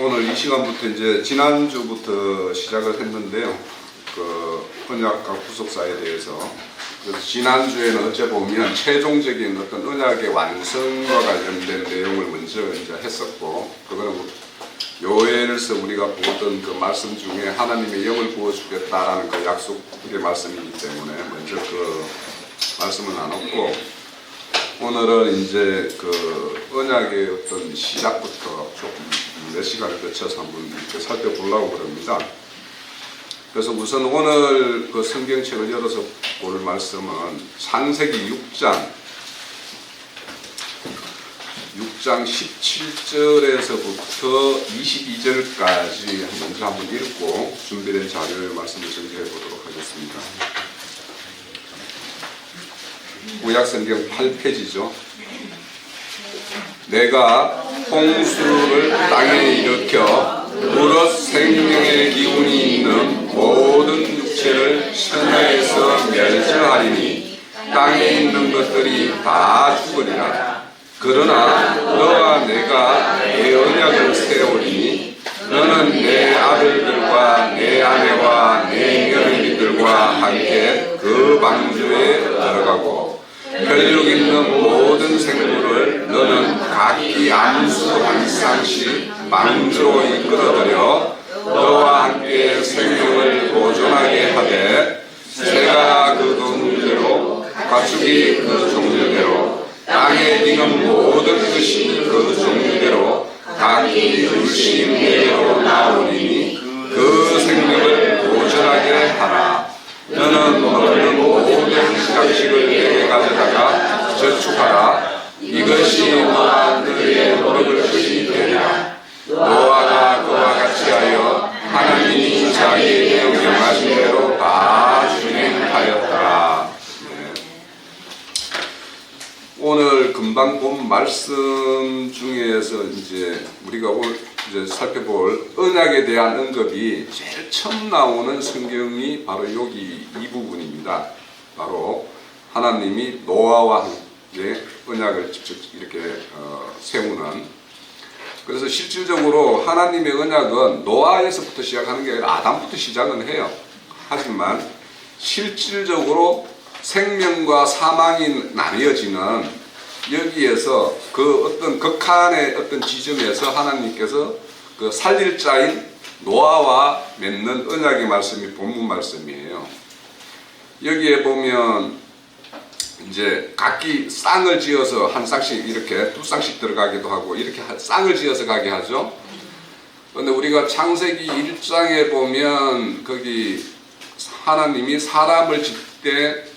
오늘 이 시간부터 이제 지난주부터 시작을 했는데요. 그 언약과 구속사에 대해서. 그래서 지난주에는 어째 보면 최종적인 어떤 언약의 완성과 관련된 내용을 먼저 이제 했었고, 그거는 요엘에서 우리가 보던 그 말씀 중에 하나님의 영을 부어주겠다라는 그 약속의 말씀이기 때문에 먼저 그 말씀을 나눴고, 오늘은 이제 그 언약의 어떤 시작부터 조금 몇 시간을 거쳐서 한번 이렇게 살펴보려고 그럽니다. 그래서 우선 오늘 그 성경책을 열어서 볼 말씀은 창세기 6장 17절에서부터 22절까지 먼저 한번 읽고 준비된 자료의 말씀을 전개해 보도록 하겠습니다. 구약성경 8페이지죠. 내가 홍수를 땅에 일으켜 무릇 생명의 기운이 있는 모든 육체를 천하에서 멸절하리니 땅에 있는 것들이 다 죽으리라. 그러나 너와 내가 내 언약을 세우리니 너는 내 아들들과 내 아내와 내 며느리들과 함께 그 방주에 들어가고 혈육 있는 모든 생물을 너는 각기 암수 한 쌍씩 방주로 이끌어들여 너와 함께 생명을 보존하게 하되 새가 그 종류대로 가축이 그 종류대로 땅에 익은 모든 것이 그 종류대로 각기 불신대로 나오리니 그 생명을 보존하게 하라. 너는 먹는 모든 양식을 내게 가져다가 저축하라. 이것이 너와 너의 먹을 것이 되리라. 노아가 그와 같이 하여 하나님이 자기에게 명하신 대로 다 준행하였더라. 오늘 금방 본 말씀 중에서 이제 우리가 오늘 이제 살펴볼 언약에 대한 언급이 제일 처음 나오는 성경이 바로 여기 이 부분입니다. 바로 하나님이 노아와 함께 언약을 직접 이렇게 세우는. 그래서 실질적으로 하나님의 언약은 노아에서부터 시작하는 게 아니라 아담부터 시작은 해요. 하지만 실질적으로 생명과 사망이 나뉘어지는 여기에서 그 어떤 극한의 어떤 지점에서 하나님께서 그 살릴 자인 노아와 맺는 언약의 말씀이 본문 말씀이에요. 여기에 보면 이제 각기 쌍을 지어서 한 쌍씩 이렇게 두 쌍씩 들어가기도 하고 이렇게 쌍을 지어서 가게 하죠. 그런데 우리가 창세기 1장에 보면 거기 하나님이 사람을 짓되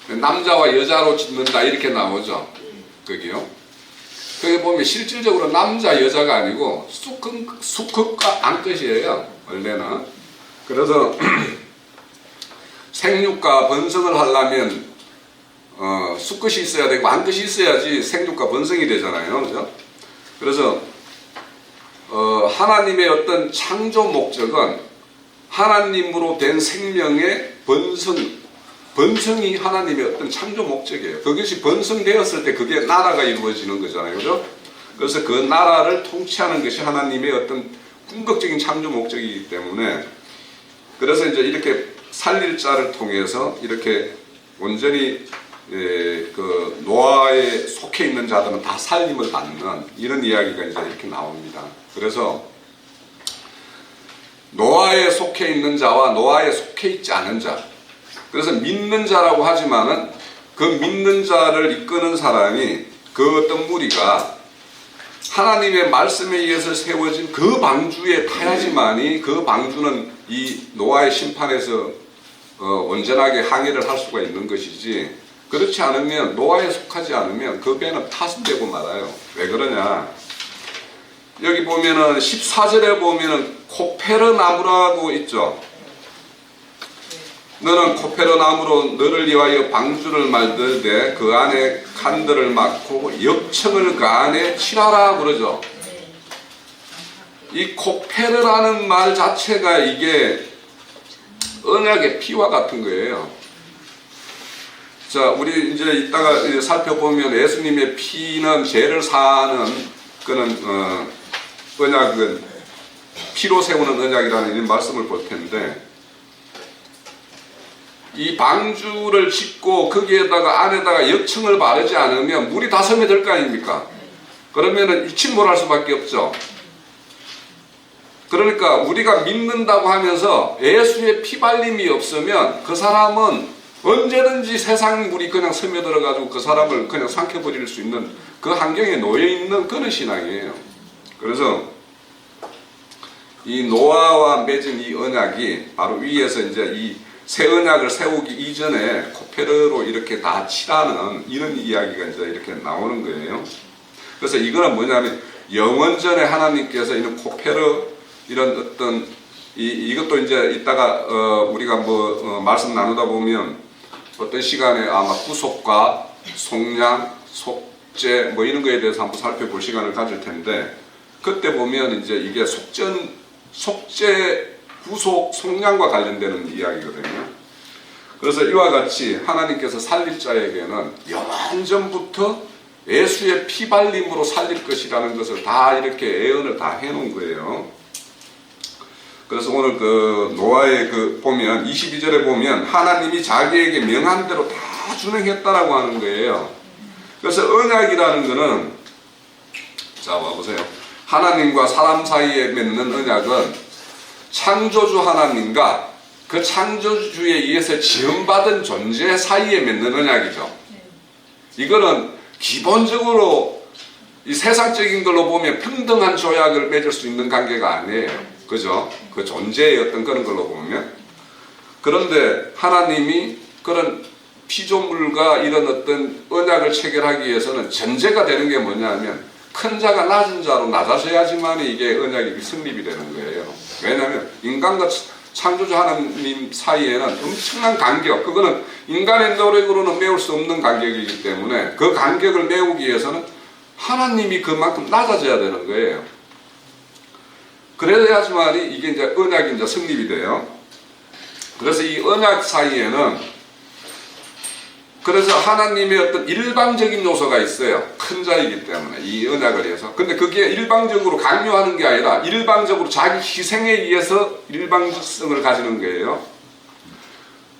남자와 여자로 짓는다 이렇게 나오죠. 거기요. 거기 보면 실질적으로 남자 여자가 아니고 수컷과 암컷이에요. 원래는. 그래서 생육과 번성을 하려면 수컷이 있어야 되고 암컷이 있어야지 생육과 번성이 되잖아요. 그죠? 그래서 하나님의 어떤 창조 목적은 하나님으로 된 생명의 번성이 하나님의 어떤 창조 목적이에요. 그것이 번성되었을 때 그게 나라가 이루어지는 거잖아요. 그죠? 그래서 그 나라를 통치하는 것이 하나님의 어떤 궁극적인 창조 목적이기 때문에 그래서 이제 이렇게 살릴 자를 통해서 이렇게 온전히 그 노아에 속해 있는 자들은 다 살림을 받는 이런 이야기가 이제 이렇게 나옵니다. 그래서 노아에 속해 있는 자와 노아에 속해 있지 않은 자. 그래서 믿는 자라고 하지만은 그 믿는 자를 이끄는 사람이 그 어떤 무리가 하나님의 말씀에 의해서 세워진 그 방주에 타야지만이 그 방주는 이 노아의 심판에서 온전하게 항해를 할 수가 있는 것이지, 그렇지 않으면 노아에 속하지 않으면 그 배는 파손되고 말아요. 왜 그러냐? 여기 보면은 14절에 보면은 코페르 나무라고 있죠. 너는 코페르 나무로 너를 위하여 방주를 만들되 그 안에 칸들을 막고 역청을 그 안에 칠하라 그러죠. 이 코페르라는 말 자체가 이게 언약의 피와 같은 거예요. 자, 우리 이제 이따가 살펴보면 예수님의 피는 죄를 사하는 그는 언약은 피로 세우는 언약이라는 이 말씀을 볼 텐데, 이 방주를 짓고 거기에다가 안에다가 역청을 바르지 않으면 물이 다 스며들 거 아닙니까? 그러면은 침몰할 수밖에 없죠. 그러니까 우리가 믿는다고 하면서 예수의 피발림이 없으면 그 사람은 언제든지 세상 물이 그냥 스며들어가지고 그 사람을 그냥 삼켜버릴 수 있는 그 환경에 놓여있는 그런 신앙이에요. 그래서 이 노아와 맺은 이 언약이 바로 위에서 이제 이 새 언약을 세우기 이전에 코페르로 이렇게 다 칠하는 이런 이야기가 이제 이렇게 나오는 거예요. 그래서 이거는 뭐냐면 영원전에 하나님께서 이런 코페르 이런 어떤 이것도 이제 이따가 우리가 말씀 나누다 보면 어떤 시간에 아마 구속과 속량, 속죄 이런 거에 대해서 한번 살펴볼 시간을 가질 텐데, 그때 보면 이제 이게 속죄, 구속, 속량과 관련되는 이야기거든요. 그래서 이와 같이 하나님께서 살릴 자에게는 영원전부터 예수의 피발림으로 살릴 것이라는 것을 다 이렇게 예언을 다 해놓은 거예요. 그래서 오늘 그 노아의 보면 22절에 보면 하나님이 자기에게 명한 대로 다 준행했다라고 하는 거예요. 그래서 언약이라는 거는, 자 와보세요. 하나님과 사람 사이에 맺는 언약은 창조주 하나님과 그 창조주에 의해서 지음받은 존재 사이에 맺는 언약이죠. 이거는 기본적으로 이 세상적인 걸로 보면 평등한 조약을 맺을 수 있는 관계가 아니에요. 그죠? 그 존재의 어떤 그런 걸로 보면. 그런데 하나님이 그런 피조물과 이런 어떤 언약을 체결하기 위해서는 전제가 되는 게 뭐냐면 큰 자가 낮은 자로 낮아져야지만 이게 언약이 성립이 되는 거예요. 왜냐하면 인간과 창조주 하나님 사이에는 엄청난 간격, 그거는 인간의 노력으로는 메울 수 없는 간격이기 때문에 그 간격을 메우기 위해서는 하나님이 그만큼 낮아져야 되는 거예요. 그래야지만 이게 이제 언약이 이제 성립이 돼요. 그래서 이 언약 사이에는 그래서 하나님의 어떤 일방적인 요소가 있어요. 큰 자이기 때문에 이 언약을 위해서. 근데 그게 일방적으로 강요하는 게 아니라 일방적으로 자기 희생에 의해서 일방적성을 가지는 거예요.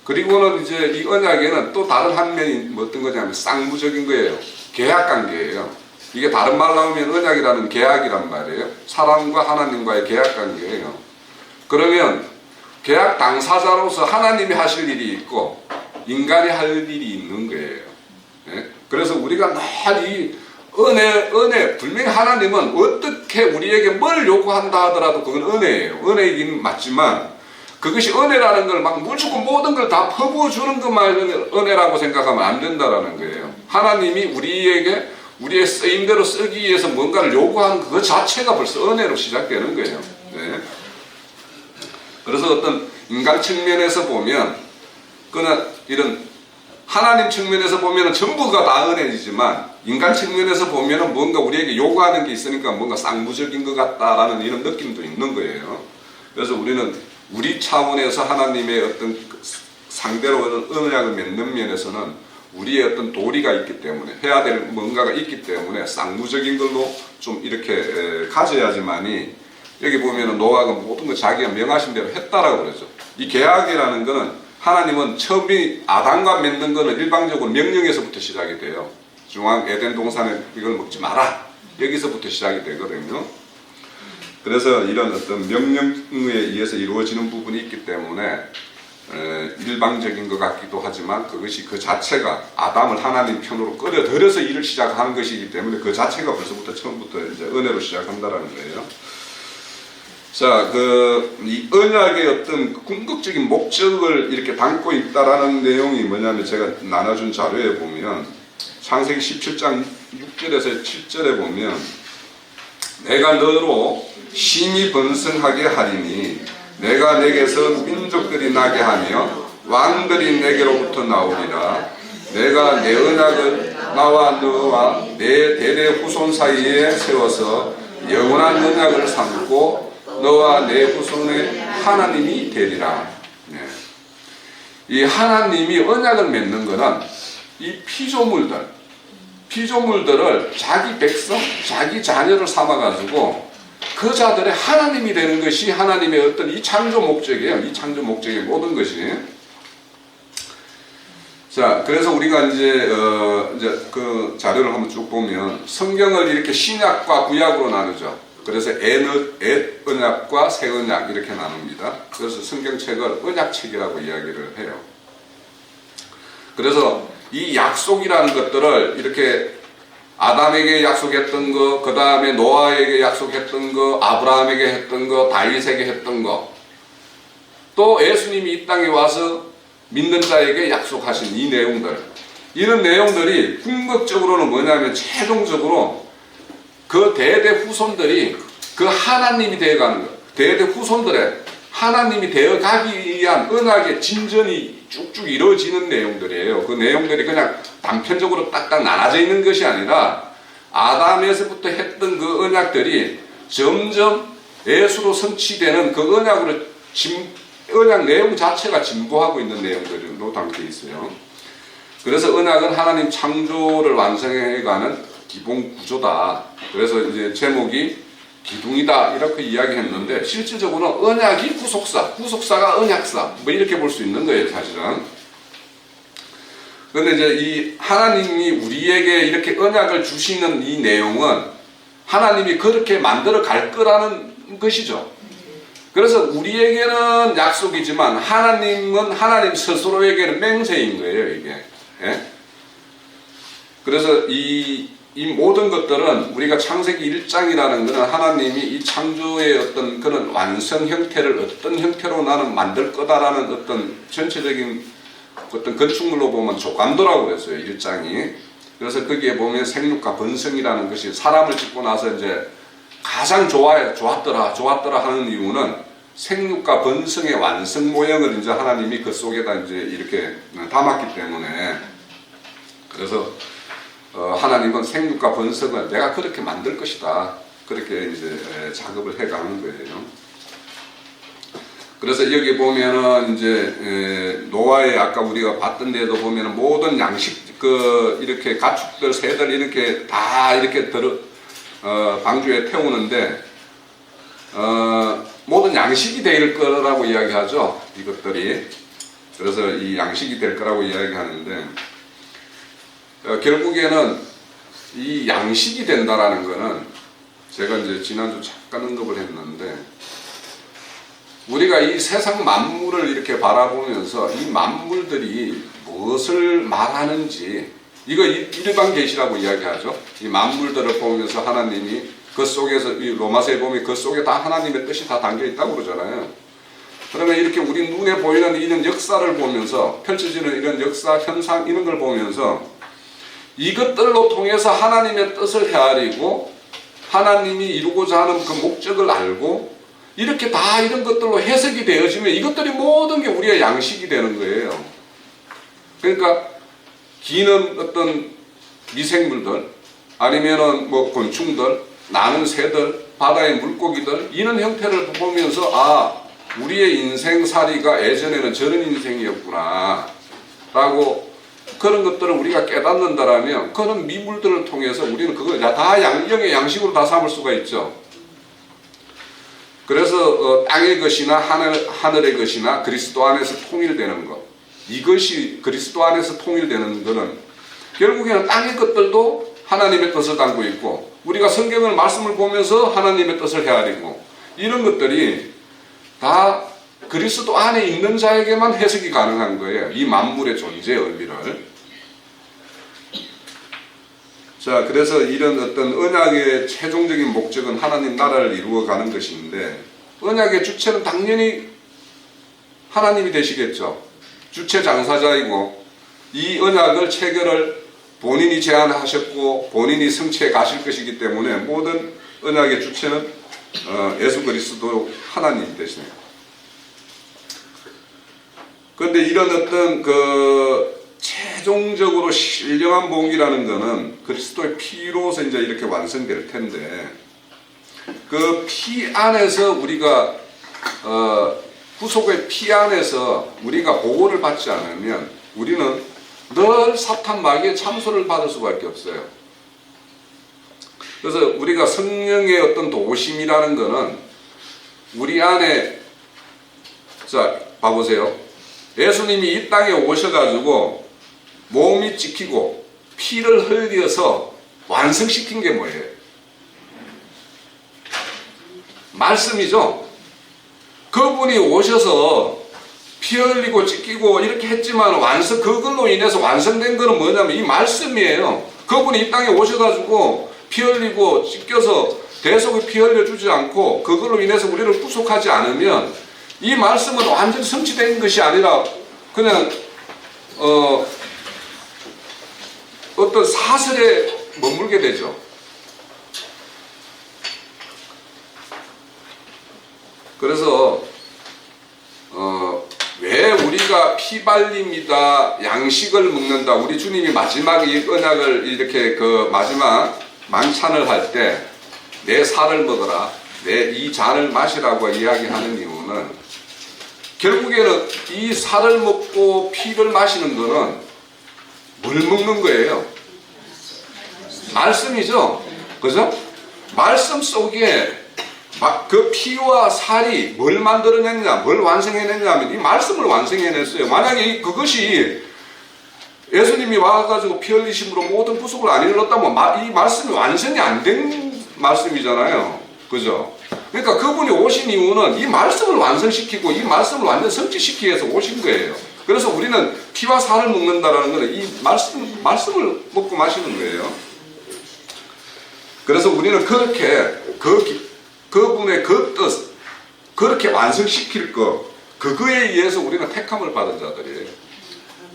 그리고는 이제 이 언약에는 또 다른 한 면이 어떤 거냐면 쌍무적인 거예요. 계약 관계예요. 이게 다른 말로 하면 언약이라는 계약이란 말이에요. 사람과 하나님과의 계약 관계예요. 그러면 계약 당사자로서 하나님이 하실 일이 있고 인간이 할 일이 있는 거예요. 네? 그래서 우리가 늘 이 은혜, 분명히 하나님은 어떻게 우리에게 뭘 요구한다 하더라도 그건 은혜예요. 은혜이긴 맞지만 그것이 은혜라는 걸 막 무조건 모든 걸 다 퍼부어 주는 것만 은혜라고 생각하면 안 된다라는 거예요. 하나님이 우리에게 우리의 쓰임대로 쓰기 위해서 뭔가를 요구하는 그 자체가 벌써 은혜로 시작되는 거예요. 네. 그래서 어떤 인간 측면에서 보면 그는 이런 하나님 측면에서 보면 전부가 다 은혜이지만 인간 측면에서 보면 뭔가 우리에게 요구하는 게 있으니까 뭔가 쌍무적인 것 같다라는 이런 느낌도 있는 거예요. 그래서 우리는 우리 차원에서 하나님의 어떤 상대로 언약을 맺는 면에서는 우리의 어떤 도리가 있기 때문에 해야 될 뭔가가 있기 때문에 쌍무적인 걸로 좀 이렇게 가져야지만이 여기 보면 노아가 모든 걸 자기가 명하신 대로 했다라고 그러죠. 이 계약이라는 거는 하나님은 처음이 아담과 맺는 거는 일방적으로 명령에서부터 시작이 돼요. 중앙 에덴 동산에 이걸 먹지 마라. 여기서부터 시작이 되거든요. 그래서 이런 어떤 명령에 의해서 이루어지는 부분이 있기 때문에 일방적인 것 같기도 하지만 그것이 그 자체가 아담을 하나님 편으로 끌어들여서 일을 시작하는 것이기 때문에 그 자체가 벌써부터 처음부터 이제 은혜로 시작한다라는 거예요. 자, 이 언약의 어떤 궁극적인 목적을 이렇게 담고 있다라는 내용이 뭐냐면 제가 나눠준 자료에 보면 창세기 17장 6절에서 7절에 보면 내가 너로 심히 번성하게 하리니 내가 내게서 민족들이 나게 하며 왕들이 내게로부터 나오리라. 내가 내 언약을 나와 너와 내 대대 후손 사이에 세워서 영원한 언약을 삼고 너와 내 후손의 하나님이 되리라. 네. 이 하나님이 언약을 맺는 것은 이 피조물들을 자기 백성, 자기 자녀를 삼아가지고 그 자들의 하나님이 되는 것이 하나님의 어떤 이 창조 목적이에요. 이 창조 목적의 모든 것이. 자, 그래서 우리가 이제 그 자료를 한번 쭉 보면 성경을 이렇게 신약과 구약으로 나누죠. 그래서 옛 언약과 새 언약 이렇게 나눕니다. 그래서 성경책을 언약책이라고 이야기를 해요. 그래서 이 약속이라는 것들을 이렇게 아담에게 약속했던 거, 그 다음에 노아에게 약속했던 거, 아브라함에게 했던 거, 다윗에게 했던 거, 또 예수님이 이 땅에 와서 믿는 자에게 약속하신 이 내용들, 이런 내용들이 궁극적으로는 뭐냐면 최종적으로 그 대대 후손들이 그 하나님이 되어가는 것, 대대 후손들의 하나님이 되어가기 위한 언약의 진전이 쭉쭉 이루어지는 내용들이에요. 그 내용들이 그냥 단편적으로 딱딱 나눠져 있는 것이 아니라 아담에서부터 했던 그 언약들이 점점 예수로 성취되는 그 언약으로 언약 내용 자체가 진보하고 있는 내용들로 담겨 있어요. 그래서 언약은 하나님 창조를 완성해가는 기본 구조다. 그래서 이제 제목이 기둥이다 이렇게 이야기했는데 실질적으로 언약이 구속사가 언약사 뭐 이렇게 볼 수 있는 거예요, 사실은. 그런데 이제 이 하나님이 우리에게 이렇게 언약을 주시는 이 내용은 하나님이 그렇게 만들어 갈 거라는 것이죠. 그래서 우리에게는 약속이지만 하나님은 하나님 스스로에게는 맹세인 거예요, 이게. 예? 그래서 이 모든 것들은 우리가 창세기 1장이라는 것은 하나님이 이 창조의 어떤 그런 완성 형태를 어떤 형태로 나는 만들 거다라는 어떤 전체적인 어떤 건축물로 보면 조감도라고 그랬어요, 1장이. 그래서 거기에 보면 생육과 번성이라는 것이 사람을 짓고 나서 이제 가장 좋았더라 하는 이유는 생육과 번성의 완성 모형을 이제 하나님이 그 속에다 이제 이렇게 담았기 때문에. 그래서 하나님은 생육과 번성을 내가 그렇게 만들 것이다. 그렇게 이제 작업을 해가는 거예요. 그래서 여기 보면은 이제 노아의 아까 우리가 봤던 데도 보면은 모든 양식 이렇게 가축들 새들 이렇게 다 이렇게 방주에 태우는데 모든 양식이 될 거라고 이야기하죠. 이것들이. 그래서 이 양식이 될 거라고 이야기하는데 결국에는 이 양식이 된다라는 거는 제가 이제 지난주 잠깐 언급을 했는데 우리가 이 세상 만물을 이렇게 바라보면서 이 만물들이 무엇을 말하는지 이거 일반 계시라고 이야기하죠. 이 만물들을 보면서 하나님이 그 속에서 이 로마서에 보면 그 속에 다 하나님의 뜻이 다 담겨 있다고 그러잖아요. 그러면 이렇게 우리 눈에 보이는 이런 역사를 보면서 펼쳐지는 이런 역사 현상 이런 걸 보면서 이것들로 통해서 하나님의 뜻을 헤아리고 하나님이 이루고자 하는 그 목적을 알고 이렇게 다 이런 것들로 해석이 되어지면 이것들이 모든 게 우리의 양식이 되는 거예요. 그러니까 기는 어떤 미생물들 아니면은 뭐 곤충들 나는 새들 바다의 물고기들 이런 형태를 보면서 우리의 인생살이가 예전에는 저런 인생이었구나 라고 그런 것들을 우리가 깨닫는다라면 그런 미물들을 통해서 우리는 그걸 다 영의 양식으로 다 삼을 수가 있죠. 그래서 땅의 것이나 하늘의 것이나 그리스도 안에서 통일되는 것, 이것이 그리스도 안에서 통일되는 것은 결국에는 땅의 것들도 하나님의 뜻을 담고 있고 우리가 성경을 말씀을 보면서 하나님의 뜻을 헤아리고 이런 것들이 다 그리스도 안에 있는 자에게만 해석이 가능한 거예요. 이 만물의 존재의 의미를. 자, 그래서 이런 어떤 언약의 최종적인 목적은 하나님 나라를 이루어가는 것인데 언약의 주체는 당연히 하나님이 되시겠죠. 주체 장사자이고 이 언약을 체결을 본인이 제안하셨고 본인이 성취해 가실 것이기 때문에 모든 언약의 주체는 예수 그리스도 하나님이 되시네요. 그런데 이런 어떤 최종적으로 신령한 복이라는 것은 그리스도의 피로서 이제 이렇게 완성될 텐데 그 피 안에서 우리가 구속의 피 안에서 우리가 보호를 받지 않으면 우리는 늘 사탄 마귀의 참소를 받을 수밖에 없어요. 그래서 우리가 성령의 어떤 도우심이라는 거는 우리 안에, 자 봐보세요. 예수님이 이 땅에 오셔가지고 몸이 찍히고 피를 흘려서 완성시킨 게 뭐예요? 말씀이죠. 그분이 오셔서 피 흘리고 찍히고 이렇게 했지만 그걸로 인해서 완성된 거는 뭐냐면 이 말씀이에요. 그분이 이 땅에 오셔가지고 피 흘리고 찢겨서 대속에 피 흘려주지 않고 그걸로 인해서 우리를 구속하지 않으면 이 말씀은 완전히 성취된 것이 아니라 그냥 어떤 사설에 머물게 되죠. 그래서 왜 우리가 피발림이다, 양식을 먹는다, 우리 주님이 마지막 이 언약을 이렇게 그 마지막 만찬을 할 때 내 살을 먹어라, 내 이 잔을 마시라고 이야기하는 이유는 결국에는 이 살을 먹고 피를 마시는 거는 물 먹는 거예요. 말씀이죠. 그죠? 말씀 속에 그 피와 살이 뭘 만들어냈냐, 뭘 완성해냈냐 하면 이 말씀을 완성해냈어요. 만약에 그것이 예수님이 와가지고 피 흘리심으로 모든 구속을 안 이뤘다면 이 말씀이 완성이 안 된 말씀이잖아요. 그죠? 그러니까 그분이 오신 이유는 이 말씀을 완성시키고 이 말씀을 완전 성취시키기 위해서 오신 거예요. 그래서 우리는 피와 살을 먹는다라는 것은 이 말씀을 먹고 마시는 거예요. 그래서 우리는 그렇게 그분의 그 뜻, 그렇게 완성시킬 그거에 의해서 우리는 택함을 받은 자들이에요.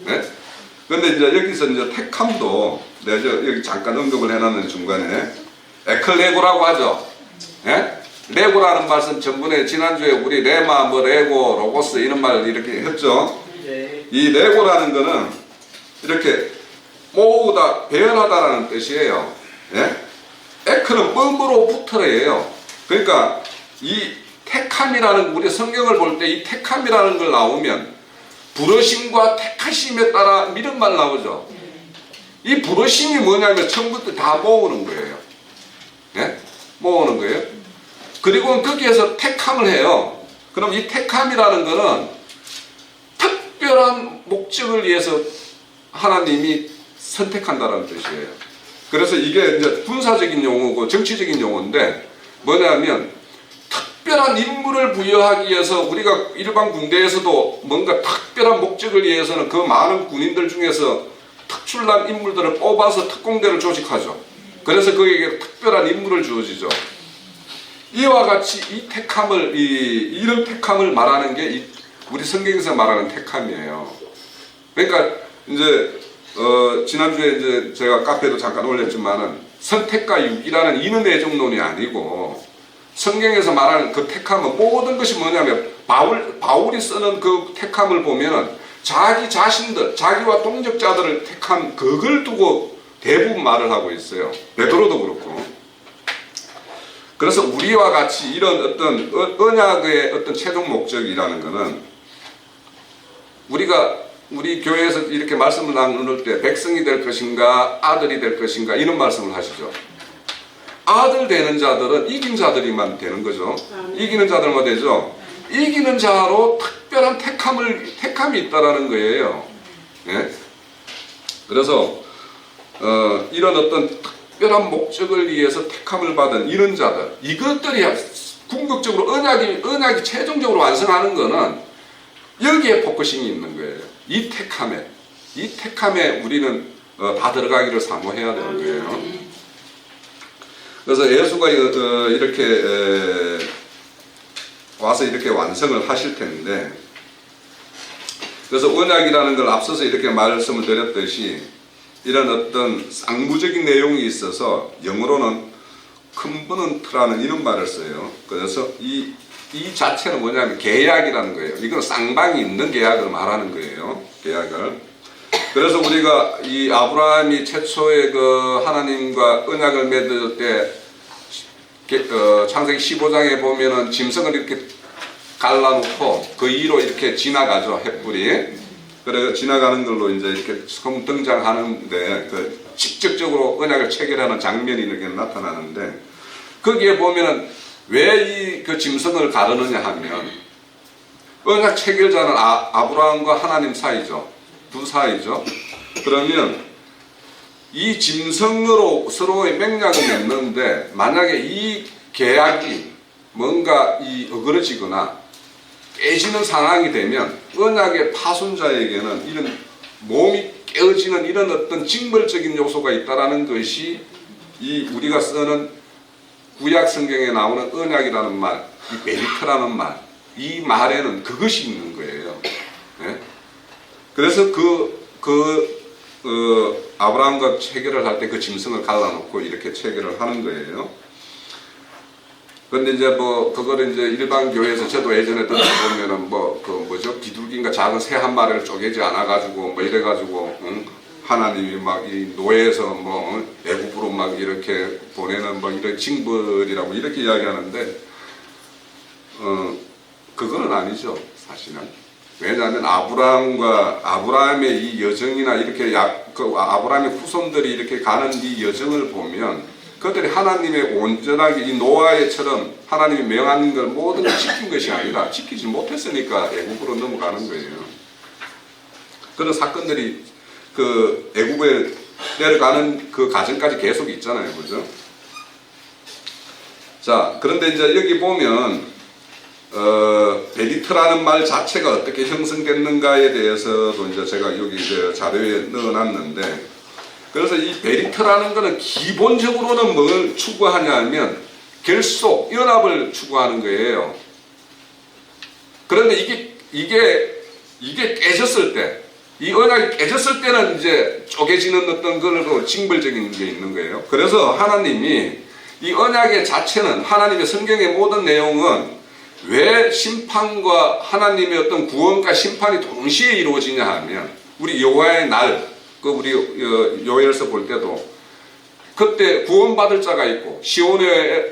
네? 근데 이제 여기서 이제 택함도 내가 여기 잠깐 언급을 해놨는 중간에 에클레고라고 하죠. 네? 레고라는 말씀 전번에 지난주에 우리 레마, 레고, 로고스 이런 말 이렇게 했죠. 이 레고라는 거는 이렇게 모으다, 배열하다라는 뜻이에요. 예? 에크는 뻔으로부터예요. 그러니까 이 택함이라는, 우리 성경을 볼 때 이 택함이라는 걸 나오면 부르심과 택하심에 따라 믿음만 나오죠. 이 부르심이 뭐냐면 처음부터 다 모으는 거예요. 예? 모으는 거예요. 그리고 거기에서 택함을 해요. 그럼 이 택함이라는 거는 특별한 목적을 위해서 하나님이 선택한다는 뜻이에요. 그래서 이게 이제 군사적인 용어고 정치적인 용어인데 뭐냐면 특별한 임무를 부여하기 위해서 우리가 일반 군대에서도 뭔가 특별한 목적을 위해서는 그 많은 군인들 중에서 특출난 인물들을 뽑아서 특공대를 조직하죠. 그래서 그에게 특별한 임무를 주어지죠. 이와 같이 이 택함을, 이런 택함을 말하는 게 우리 성경에서 말하는 택함이에요. 그러니까 이제 지난주에 이제 제가 카페도 잠깐 올렸지만은 선택과 유기라는 이는 애정론이 아니고 성경에서 말하는 그 택함은 모든 것이 뭐냐면 바울이 쓰는 그 택함을 보면은 자기 자신들, 자기와 동역자들을 택한 그걸 두고 대부분 말을 하고 있어요. 베드로도 그렇고. 그래서 우리와 같이 이런 어떤 언약의 어떤 최종 목적이라는 것은 우리 교회에서 이렇게 말씀을 나눌 때 백성이 될 것인가 아들이 될 것인가 이런 말씀을 하시죠. 아들 되는 자들은 이긴 자들이만 되는 거죠. 이기는 자들만 되죠. 이기는 자로 특별한 택함이 있다라는 거예요. 예? 그래서 이런 어떤 특별한 목적을 위해서 택함을 받은 이런 자들, 이것들이 궁극적으로 언약이 최종적으로 완성하는 거는 여기에 포커싱이 있는 거예요. 이 택함에 우리는 다 들어가기를 사모해야 되는 거예요. 그래서 예수가 이렇게 와서 이렇게 완성을 하실 텐데, 그래서 언약이라는 걸 앞서서 이렇게 말씀을 드렸듯이 이런 어떤 쌍무적인 내용이 있어서 영어로는 컨버넌트라는 이런 말을 써요. 그래서 이 자체는 뭐냐면 계약이라는 거예요. 이건 쌍방이 있는 계약을 말하는 거예요. 계약을. 그래서 우리가 이 아브라함이 최초의 그 하나님과 언약을 맺을 때 창세기 15장에 보면은 짐승을 이렇게 갈라놓고 그 위로 이렇게 지나가죠. 횃불이. 그래서 지나가는 걸로 이제 이렇게 처음 등장하는데 직접적으로 언약을 체결하는 장면이 이렇게 나타나는데 거기에 보면은 왜 이 그 짐승을 가르느냐 하면 언약 체결자는 아브라함과 하나님 사이죠. 두 사이죠. 그러면 이 짐승으로 서로의 맥락을 맺는데 만약에 이 계약이 뭔가 어그러지거나 깨지는 상황이 되면 언약의 파손자에게는 이런 몸이 깨어지는 이런 어떤 징벌적인 요소가 있다라는 것이 이 우리가 쓰는 구약 성경에 나오는 언약이라는 말, 이 베리트라는 말, 이 말에는 그것이 있는 거예요. 네? 그래서 아브라함과 체결을 할 때 그 짐승을 갈라놓고 이렇게 체결을 하는 거예요. 그런데 이제 그거를 이제 일반 교회에서 저도 예전에 들어보면은 비둘기인가 작은 새 한 마리를 쪼개지 않아가지고 이래가지고 하나님이 막 이 노예에서 애굽으로 막 이렇게 보내는 이런 징벌이라고 이렇게 이야기하는데 그거는 아니죠, 사실은. 왜냐하면 아브라함의 이 여정이나 이렇게 아브라함의 후손들이 이렇게 가는 이 여정을 보면 그들이 하나님의 온전하게 이 노아처럼 하나님이 명한 걸 모든 걸 지킨 것이 아니라 지키지 못했으니까 애굽으로 넘어가는 거예요. 그런 사건들이 그 애굽에 내려가는 그 과정까지 계속 있잖아요, 그죠? 자, 그런데 이제 여기 보면 베리트라는 말 자체가 어떻게 형성됐는가에 대해서도 이제 제가 여기 이제 자료에 넣어놨는데, 그래서 이 베리트라는 것은 기본적으로는 뭘 추구하냐면 결속, 연합을 추구하는 거예요. 그런데 이게 깨졌을 때, 이 언약이 깨졌을 때는 이제 쪼개지는 어떤 걸로 징벌적인 게 있는 거예요. 그래서 하나님이 이 언약의 자체는, 하나님의 성경의 모든 내용은 왜 심판과 하나님의 어떤 구원과 심판이 동시에 이루어지냐 하면, 우리 여호와의 날, 우리 요엘서 볼 때도 그때 구원받을 자가 있고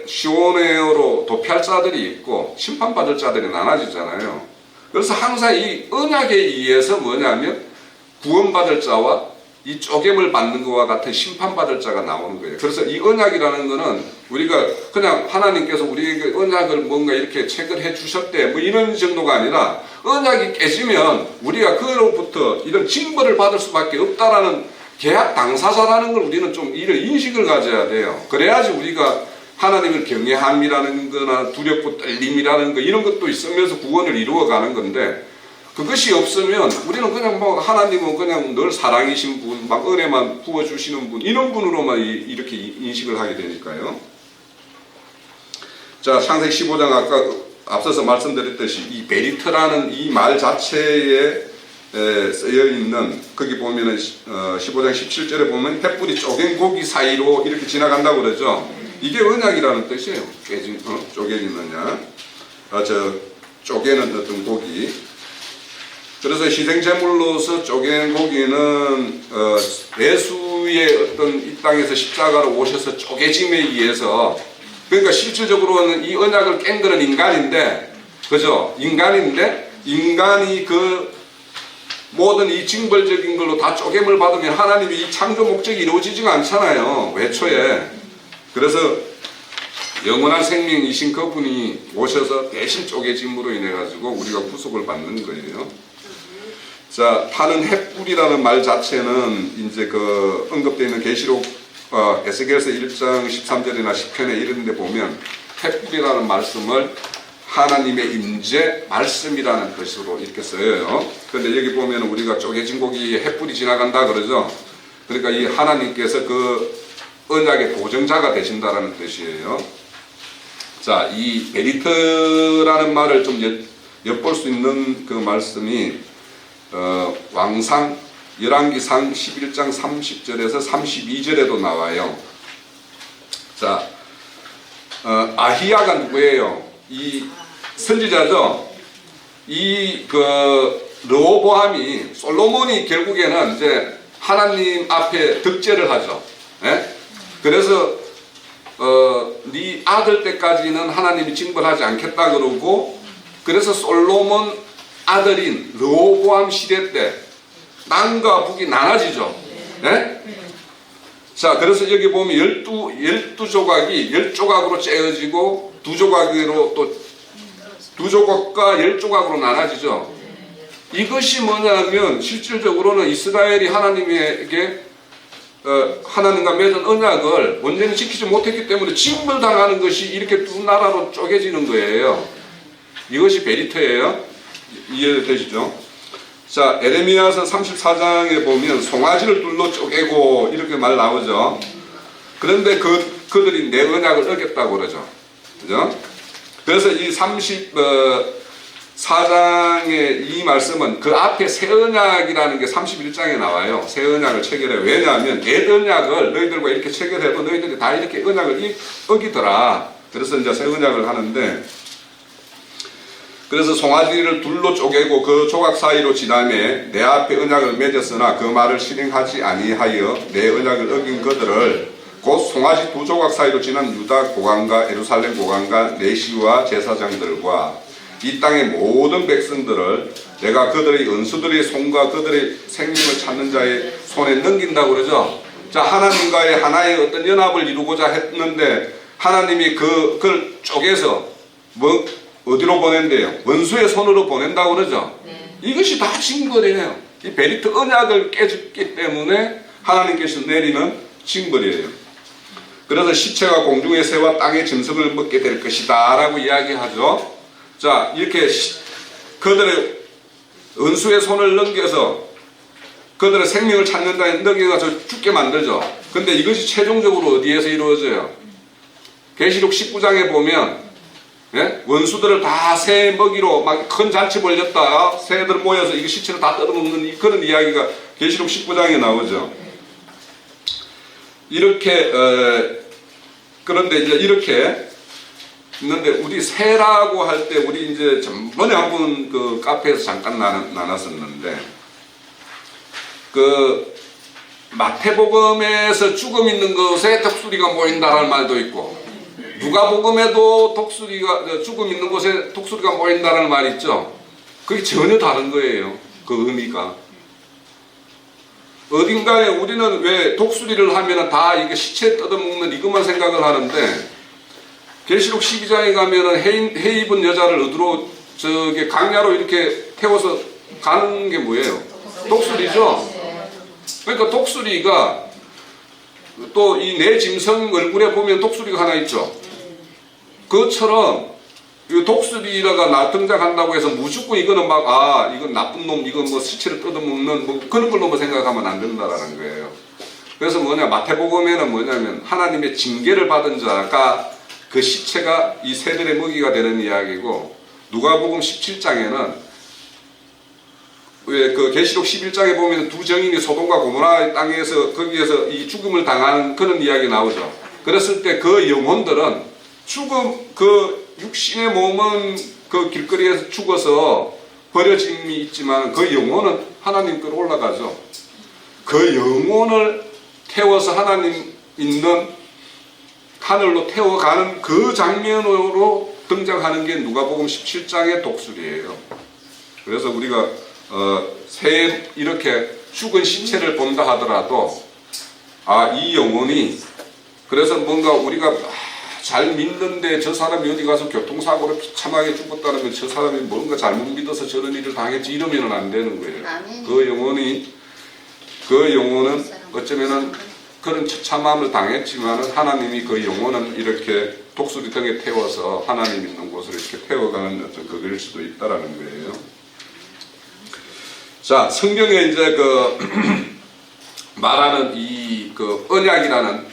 시온에어로 도피할 자들이 있고 심판받을 자들이 나눠지잖아요. 그래서 항상 이 언약에 의해서 뭐냐면 구원받을 자와 이 쪼개물 받는 것과 같은 심판받을 자가 나오는 거예요. 그래서 이 언약이라는 거는 우리가 그냥 하나님께서 우리에게 언약을 뭔가 이렇게 체결해 주셨대 이런 정도가 아니라, 언약이 깨지면 우리가 그로부터 이런 징벌을 받을 수밖에 없다라는 계약 당사자라는 걸 우리는 좀 이런 인식을 가져야 돼요. 그래야지 우리가 하나님을 경외함이라는 거나 두렵고 떨림이라는 거 이런 것도 있으면서 구원을 이루어가는 건데, 그것이 없으면 우리는 그냥 하나님은 그냥 늘 사랑이신 분, 막 은혜만 부어주시는 분, 이런 분으로만 이렇게 인식을 하게 되니까요. 자, 창세기 15장 아까 앞서서 말씀드렸듯이 이 베리트라는 이 말 자체에 쓰여 있는, 거기 보면은 15장 17절에 보면 횃불이 쪼갠 고기 사이로 이렇게 지나간다고 그러죠. 이게 언약이라는 뜻이에요. 쪼개지느냐, 쪼개는 어떤 고기. 그래서 희생제물로서 쪼갠 고기는 예수의 어떤 이 땅에서 십자가로 오셔서 쪼개짐에 의해서, 그러니까 실질적으로는 이 언약을 깬 거는 인간인데, 그죠? 인간인데 인간이 그 모든 이 징벌적인 걸로 다 쪼개물 받으면 하나님이 이 창조 목적이 이루어지지가 않잖아요, 애초에. 그래서 영원한 생명이신 그분이 오셔서 대신 쪼개짐으로 인해 가지고 우리가 구속을 받는 거예요. 자, 타는 횃불이라는 말 자체는 이제 그 언급되어 있는 계시록 에스겔서 1장 13절이나 10편에 이런 데 보면 횃불이라는 말씀을 하나님의 임재 말씀이라는 뜻으로 이렇게 써요. 그런데 여기 보면 우리가 쪼개진 고기에 횃불이 지나간다 그러죠. 그러니까 이 하나님께서 그 언약의 보증자가 되신다라는 뜻이에요. 자, 이 베리트라는 말을 좀 엿볼 수 있는 그 말씀이 왕상 열왕기상 11장 30절에서 32절에도 나와요. 자, 아히야가 누구예요? 이 선지자죠. 이 르호보암이, 솔로몬이 결국에는 이제 하나님 앞에 득죄를 하죠. 예? 그래서 네 아들 때까지는 하나님이 징벌하지 않겠다 그러고, 그래서 솔로몬 아들인 르호보암 시대 때 남과 북이 나눠지죠. 네? 자, 그래서 여기 보면 12조각이 10조각으로 째어지고 2조각으로 또 2조각과 10조각으로 나눠지죠. 이것이 뭐냐면 실질적으로는 이스라엘이 하나님에게 하나님과 맺은 언약을 온전히 지키지 못했기 때문에 징벌당하는 것이 이렇게 두 나라로 쪼개지는 거예요. 이것이 베리트예요. 이해되시죠? 자, 에레미야서 34장에 보면 송아지를 둘러 쪼개고 이렇게 말 나오죠. 그런데 그들이 내 언약을 어겼다고 그러죠. 그죠? 그래서 이 34장의 이 말씀은 그 앞에 새 언약이라는 게 31장에 나와요. 새 언약을 체결해. 왜냐하면 옛 언약을 너희들과 이렇게 체결해도 너희들이 다 이렇게 언약을 어기더라. 그래서 이제 새 언약을 하는데, 그래서 송아지를 둘로 쪼개고 그 조각 사이로 지나매 내 앞에 언약을 맺었으나 그 말을 실행하지 아니하여 내 언약을 어긴 그들을 곧 송아지 두 조각 사이로 지난 유다 고관과 예루살렘 고관과 내시와 제사장들과 이 땅의 모든 백성들을 내가 그들의 은수들의 손과 그들의 생명을 찾는 자의 손에 넘긴다고 그러죠. 자, 하나님과의 하나의 어떤 연합을 이루고자 했는데 하나님이 그걸 쪼개서 어디로 보낸대요? 원수의 손으로 보낸다고 그러죠. 이것이 다 징벌이에요. 이 베리트 언약을 깨졌기 때문에 하나님께서 내리는 징벌이에요. 그래서 시체가 공중의 새와 땅의 짐승을 먹게 될 것이다 라고 이야기하죠. 자, 이렇게 그들의 은수의 손을 넘겨서 그들의 생명을 찾는 자에 넘겨가서 죽게 만들죠. 근데 이것이 최종적으로 어디에서 이루어져요? 계시록 19장에 보면 원수들을 다 새 먹이로 막 큰 잔치 벌렸다. 새들 모여서 이 시체를 다 뜯어먹는 그런 이야기가 계시록 19장에 나오죠. 이렇게 그런데 이제 이렇게 있는데 우리 새라고 할 때 우리 이제 전번에 한번 그 카페에서 잠깐 나눴었는데 그 마태복음에서 죽음 있는 것에 독수리가 모인다라는 말도 있고 누가복음에도 죽음 있는 곳에 독수리가 모인다는 말이 있죠. 그게 전혀 다른 거예요. 그 의미가. 어딘가에 우리는 왜 독수리를 하면 다 이게 시체 뜯어먹는 이것만 생각을 하는데 계시록 12장에 가면은 해 입은 여자를 어디로 저기 강야로 이렇게 태워서 가는 게 뭐예요? 독수리죠. 그러니까 독수리가 또 이 내 짐승 얼굴에 보면 독수리가 하나 있죠. 그것처럼 이 독수리가 등장한다고 해서 무조건 이거는 막 이건 나쁜 놈, 이건 뭐 시체를 뜯어먹는 뭐 그런 걸로 생각하면 안 된다라는 거예요. 그래서 마태복음에는 뭐냐면 하나님의 징계를 받은 자가 그 시체가 이 새들의 먹이가 되는 이야기고 누가복음 17장에는 왜 그 계시록 11장에 보면 두 정인이 소돔과 고모라 땅에서 거기에서 이 죽음을 당하는 그런 이야기 나오죠. 그랬을 때 그 영혼들은 그 육신의 몸은 그 길거리에서 죽어서 버려짐이 있지만 그 영혼은 하나님께로 올라가죠. 그 영혼을 태워서 하나님 있는 하늘로 태워가는 그 장면으로 등장하는 게 누가복음 17장의 독수리예요. 그래서 우리가 이렇게 죽은 시체를 본다 하더라도 이 영혼이 그래서 뭔가 우리가 잘 믿는데 저 사람이 어디 가서 교통사고로 비참하게 죽었다면 저 사람이 뭔가 잘못 믿어서 저런 일을 당했지 이러면 안 되는 거예요. 그 영혼은 어쩌면은 그런 처참함을 당했지만은 하나님이 그 영혼은 이렇게 독수리 등에 태워서 하나님 있는 곳으로 이렇게 태워가는 어떤 그일 수도 있다라는 거예요. 자, 성경에 이제 말하는 이 언약이라는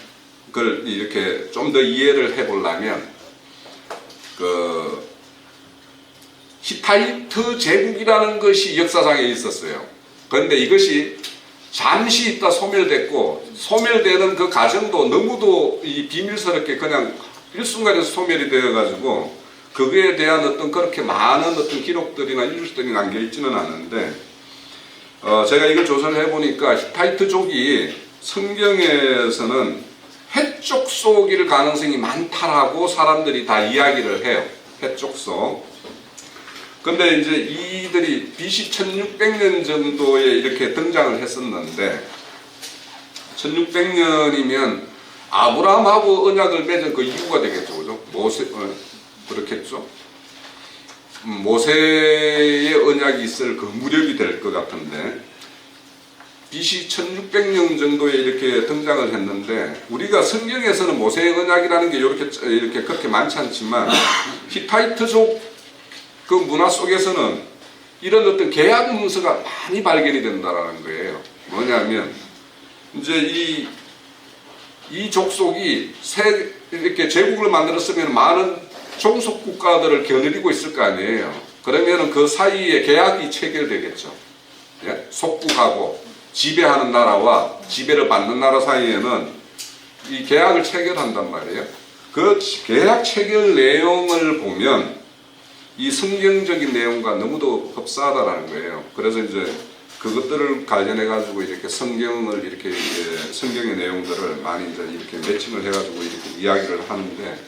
걸 이렇게 좀 더 이해를 해보려면 히타이트 제국이라는 것이 역사상에 있었어요. 그런데 이것이 잠시 있다 소멸됐고 소멸되는 그 과정도 너무도 이 비밀스럽게 그냥 일순간에 소멸이 되어가지고 그거에 대한 어떤 그렇게 많은 어떤 기록들이나 일술들이 남겨있지는 않은데 제가 이걸 조사를 해보니까 히타이트족이 성경에서는 해족속일 가능성이 많다라고 사람들이 다 이야기를 해요. 해족속. 근데 이제 이들이 BC 1600년 정도에 이렇게 등장을 했었는데 1600년이면 아브라함하고 언약을 맺은 그 이후가 되겠죠, 그죠? 그렇겠죠. 모세의 언약이 있을 그 무렵이 될 것 같은데, BC 1600년 정도에 이렇게 등장을 했는데, 우리가 성경에서는 모세의 언약이라는 게 이렇게 그렇게 많지 않지만, 히타이트족 그 문화 속에서는 이런 어떤 계약 문서가 많이 발견이 된다라는 거예요. 뭐냐면, 이제 이 족속이 이렇게 제국을 만들었으면 많은 종속 국가들을 겨누리고 있을 거 아니에요. 그러면 그 사이에 계약이 체결되겠죠. 예? 속국하고 지배하는 나라와 지배를 받는 나라 사이에는 이 계약을 체결한단 말이에요. 그 계약 체결 내용을 보면 이 성경적인 내용과 너무도 흡사하다라는 거예요. 그래서 이제 그것들을 관련해 가지고 이렇게 성경을 이렇게 성경의 내용들을 많이 이제 이렇게 매칭을 해 가지고 이렇게 이야기를 하는데,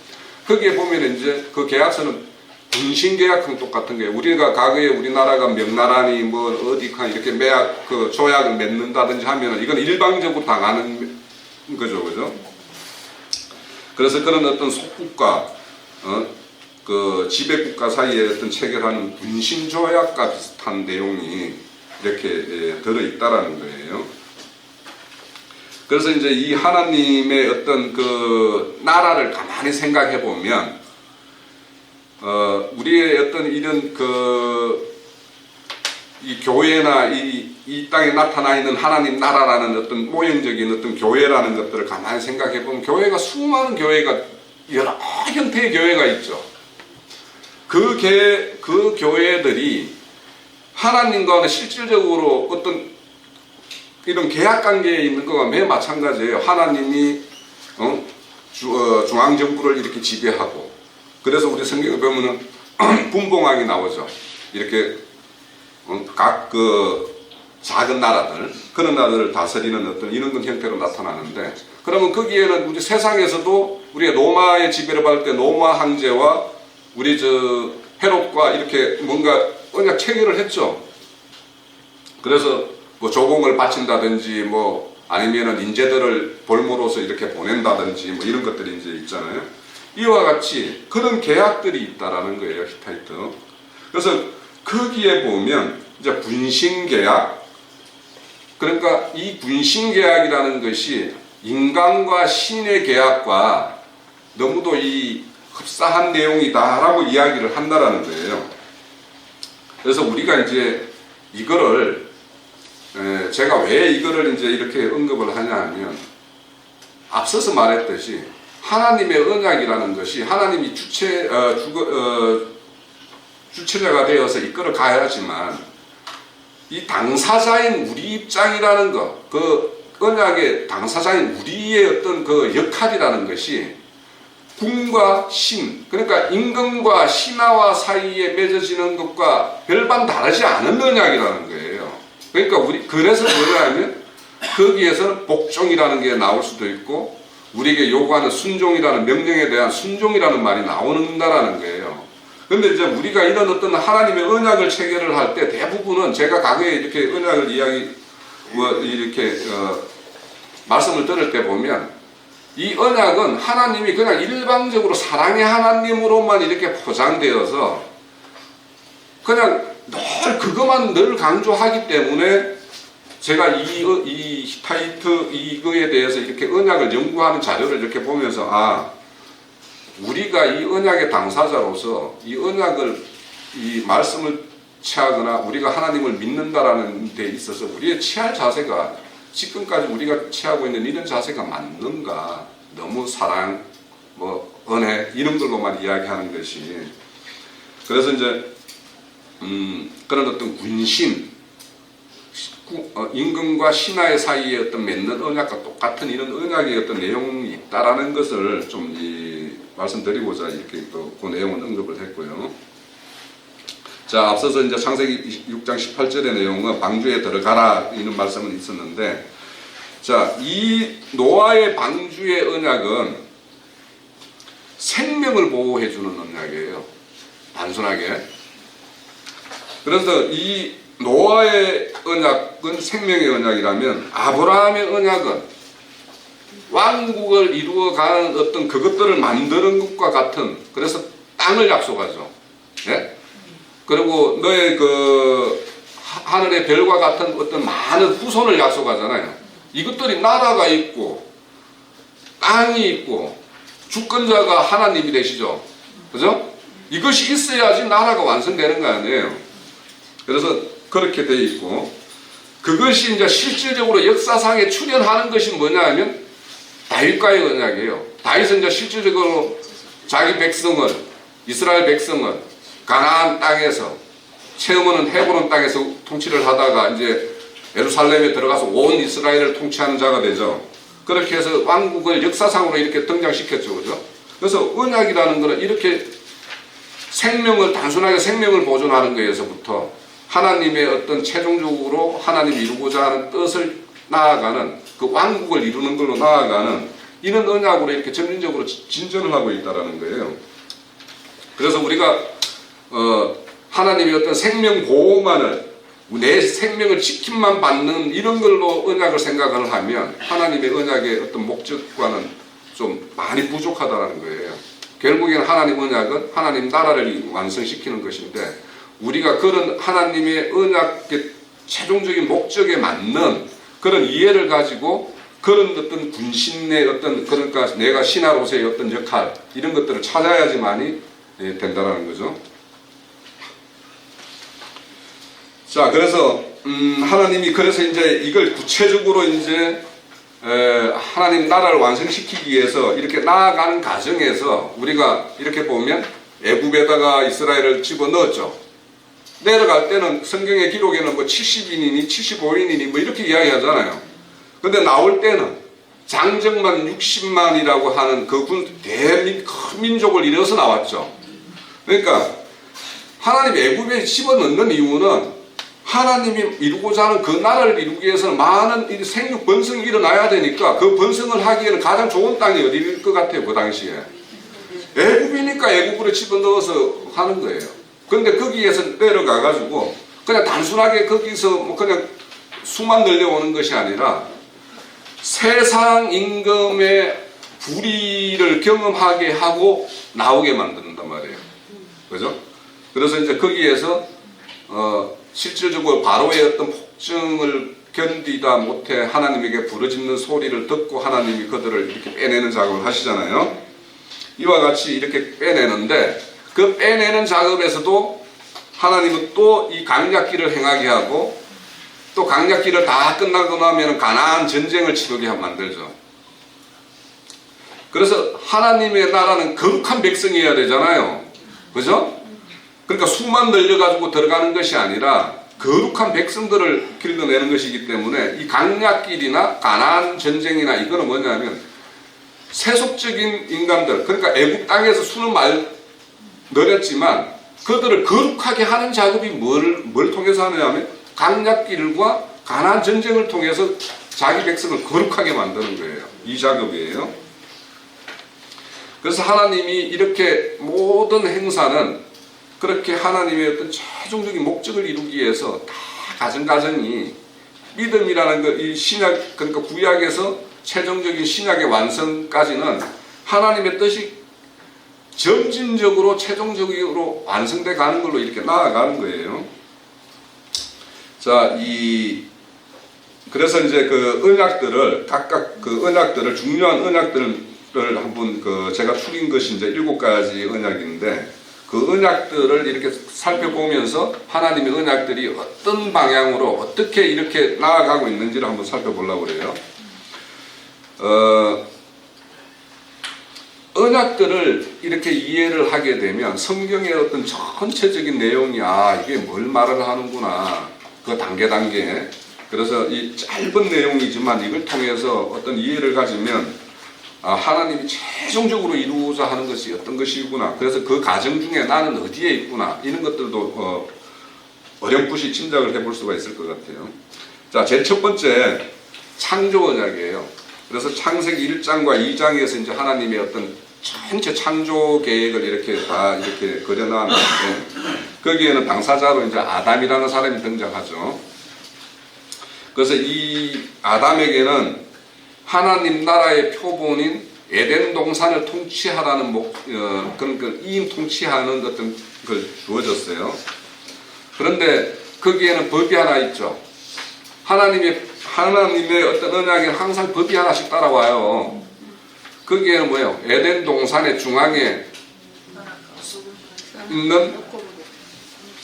거기에 보면 이제 그 계약서는 군신 계약하고 똑같은 거예요. 우리가 과거에 우리나라가 명나라니 뭐 어디가 이렇게 매약 그 조약을 맺는다든지 하면은 이건 일방적으로 당하는 거죠, 그죠? 그래서 그런 어떤 속국가 그 지배국가 사이에 어떤 체결하는 군신 조약과 비슷한 내용이 이렇게 들어있다라는 거예요. 그래서 이제 이 하나님의 어떤 그 나라를 가만히 생각해 보면, 우리의 어떤 이런 이 교회나 이 땅에 나타나 있는 하나님 나라라는 어떤 모형적인 어떤 교회라는 것들을 가만히 생각해 보면, 교회가 수많은 교회가 여러 형태의 교회가 있죠. 그 교회들이 하나님과는 실질적으로 어떤 이런 계약 관계에 있는 거가 매우 마찬가지예요. 하나님이 중앙정부를 이렇게 지배하고, 그래서 우리 성경에 보면은 분봉왕이 나오죠. 이렇게 각 그 작은 나라들, 그런 나라들을 다스리는 어떤 이런 형태로 나타나는데, 그러면 거기에는 우리 세상에서도 우리가 로마의 지배를 받을 때 로마 황제와 우리 헤롯과 이렇게 뭔가 언약 체결을 했죠. 그래서 뭐 조공을 바친다든지 뭐 아니면은 인재들을 볼모로서 이렇게 보낸다든지 뭐 이런 것들이 이제 있잖아요. 이와 같이 그런 계약들이 있다라는 거예요, 히타이트. 그래서 거기에 보면 이제 군신 계약, 그러니까 이 군신 계약이라는 것이 인간과 신의 계약과 너무도 이 흡사한 내용이다라고 이야기를 한다라는 거예요. 그래서 우리가 이제 이거를 제가 왜 이거를 이제 이렇게 언급을 하냐 하면, 앞서서 말했듯이 하나님의 언약이라는 것이 하나님이 주체자가 되어서 이끌어 가야지만, 이 당사자인 우리 입장이라는 것, 그 언약의 당사자인 우리의 어떤 그 역할이라는 것이 궁과 신, 그러니까 임금과 신하와 사이에 맺어지는 것과 별반 다르지 않은 언약이라는 거예요. 그러니까 그래서 뭐냐면 거기에서 복종이라는 게 나올 수도 있고, 우리에게 요구하는 순종이라는 명령에 대한 순종이라는 말이 나온다라는 거예요. 그런데 이제 우리가 이런 어떤 하나님의 언약을 체결을 할 때 대부분은 제가 과거에 이렇게 언약을 말씀을 들을 때 보면, 이 언약은 하나님이 그냥 일방적으로 사랑의 하나님으로만 이렇게 포장되어서 그냥 그것만 늘 강조하기 때문에, 제가 이 히타이트 이거에 대해서 이렇게 언약을 연구하는 자료를 이렇게 보면서, 우리가 이 언약의 당사자로서 이 언약을, 이 말씀을 취하거나 우리가 하나님을 믿는다라는 데 있어서 우리의 취할 자세가 지금까지 우리가 취하고 있는 이런 자세가 맞는가? 너무 사랑, 뭐 은혜 이런 걸로만 이야기하는 것이, 그래서 이제 그런 어떤 군신, 임금과 신하의 사이에 어떤 맺는 언약과 똑같은 이런 언약의 어떤 내용이 있다라는 것을 좀 말씀드리고자 이렇게 또 그 내용은 언급을 했고요. 자, 앞서서 이제 창세기 6장 18절의 내용은 방주에 들어가라 이런 말씀은 있었는데, 자, 이 노아의 방주의 언약은 생명을 보호해 주는 언약이에요. 단순하게. 그래서 이 노아의 언약은 생명의 언약이라면, 아브라함의 언약은 왕국을 이루어가는 어떤 그것들을 만드는 것과 같은, 그래서 땅을 약속하죠. 예? 그리고 너의 그 하늘의 별과 같은 어떤 많은 후손을 약속하잖아요. 이것들이 나라가 있고 땅이 있고 주권자가 하나님이 되시죠. 그죠? 이것이 있어야지 나라가 완성되는 거 아니에요. 그래서 그렇게 돼 있고, 그것이 이제 실질적으로 역사상에 출현하는 것이 뭐냐 하면 다윗과의 언약이에요. 다윗은 이제 실질적으로 자기 백성을, 이스라엘 백성을 가나안 땅에서, 처음에는 헤브론 땅에서 통치를 하다가 이제 예루살렘에 들어가서 온 이스라엘을 통치하는 자가 되죠. 그렇게 해서 왕국을 역사상으로 이렇게 등장시켰죠. 그죠? 그래서 언약이라는 것은 이렇게 생명을, 단순하게 생명을 보존하는 것에서부터 하나님의 어떤 최종적으로 하나님이 이루고자 하는 뜻을 나아가는, 그 왕국을 이루는 걸로 나아가는 이런 언약으로 이렇게 점진적으로 진전을 하고 있다는 거예요. 그래서 우리가 하나님의 어떤 생명 보호만을, 내 생명을 지킴만 받는 이런 걸로 언약을 생각을 하면 하나님의 언약의 어떤 목적과는 좀 많이 부족하다는 거예요. 결국에는 하나님 언약은 하나님 나라를 완성시키는 것인데, 우리가 그런 하나님의 언약의 최종적인 목적에 맞는 그런 이해를 가지고 그런 어떤 군신의 어떤, 그러니까 내가 신하로서의 어떤 역할, 이런 것들을 찾아야지만이 된다는 거죠. 자, 그래서 하나님이 그래서 이제 이걸 구체적으로 이제 하나님 나라를 완성시키기 위해서 이렇게 나아가는 과정에서 우리가 이렇게 보면 애굽에다가 이스라엘을 집어넣었죠. 내려갈 때는 성경의 기록에는 뭐 70인이니 75인이니 뭐 이렇게 이야기하잖아요. 근데 나올 때는 장정만 60만이라고 하는 그 큰 민족을 이뤄서 나왔죠. 그러니까 하나님 애굽에 집어넣는 이유는 하나님이 이루고자 하는 그 나라를 이루기 위해서는 많은 생육 번성이 일어나야 되니까, 그 번성을 하기에는 가장 좋은 땅이 어디일 것 같아요, 그 당시에? 애굽이니까 애굽으로 집어넣어서 하는 거예요. 근데 거기에서 내려가가지고 그냥 단순하게 거기서 뭐 그냥 수만 늘려오는 것이 아니라 세상 임금의 불의를 경험하게 하고 나오게 만든단 말이에요. 그죠? 그래서 이제 거기에서 실질적으로 바로의 어떤 폭정을 견디다 못해 하나님에게 부르짖는 소리를 듣고 하나님이 그들을 이렇게 빼내는 작업을 하시잖아요. 이와 같이 이렇게 빼내는데, 그 빼내는 작업에서도 하나님은 또 이 강약기를 행하게 하고, 또 강약기를 다 끝나고 나면 가나안 전쟁을 치르게 만들죠. 그래서 하나님의 나라는 거룩한 백성이어야 되잖아요. 그죠? 그러니까 수만 늘려가지고 들어가는 것이 아니라 거룩한 백성들을 길러내는 것이기 때문에 이 강약길이나 가나안 전쟁이나 이거는 뭐냐면 세속적인 인간들, 그러니까 애국 땅에서 수는 늘었지만 그들을 거룩하게 하는 작업이 뭘 통해서 하느냐면 강약길과 가나안 전쟁을 통해서 자기 백성을 거룩하게 만드는 거예요. 이 작업이에요. 그래서 하나님이 이렇게 모든 행사는 그렇게 하나님의 어떤 최종적인 목적을 이루기 위해서 다 가정가정이 믿음이라는 것, 이 신약, 그러니까 구약에서 최종적인 신약의 완성까지는 하나님의 뜻이 점진적으로 최종적으로 완성돼 가는 걸로 이렇게 나아가는 거예요. 자, 그래서 이제 그 언약들을, 각각 그 언약들을, 중요한 언약들을 한번 제가 추린 것이 이제 7가지 언약인데, 그 언약들을 이렇게 살펴보면서 하나님의 언약들이 어떤 방향으로 어떻게 이렇게 나아가고 있는지를 한번 살펴보려고 그래요. 언약들을 이렇게 이해를 하게 되면 성경의 어떤 전체적인 내용이 이게 뭘 말을 하는구나, 그 단계 그래서 이 짧은 내용이지만 이걸 통해서 어떤 이해를 가지면 하나님이 최종적으로 이루고자 하는 것이 어떤 것이구나, 그래서 그 과정 중에 나는 어디에 있구나, 이런 것들도 어렴풋이 짐작을 해볼 수가 있을 것 같아요. 자, 제일 첫 번째 창조 언약이에요. 그래서 창세기 1장과 2장에서 이제 하나님의 어떤 전체 창조 계획을 이렇게 다 이렇게 그려놨는데, 거기에는 당사자로 이제 아담이라는 사람이 등장하죠. 그래서 이 아담에게는 하나님 나라의 표본인 에덴 동산을 통치하라는 그런 이임 통치하는 어떤 걸 주어졌어요. 그런데 거기에는 법이 하나 있죠. 하나님의 어떤 언약에는 항상 법이 하나씩 따라와요. 거기에는 뭐예요? 에덴 동산의 중앙에 있는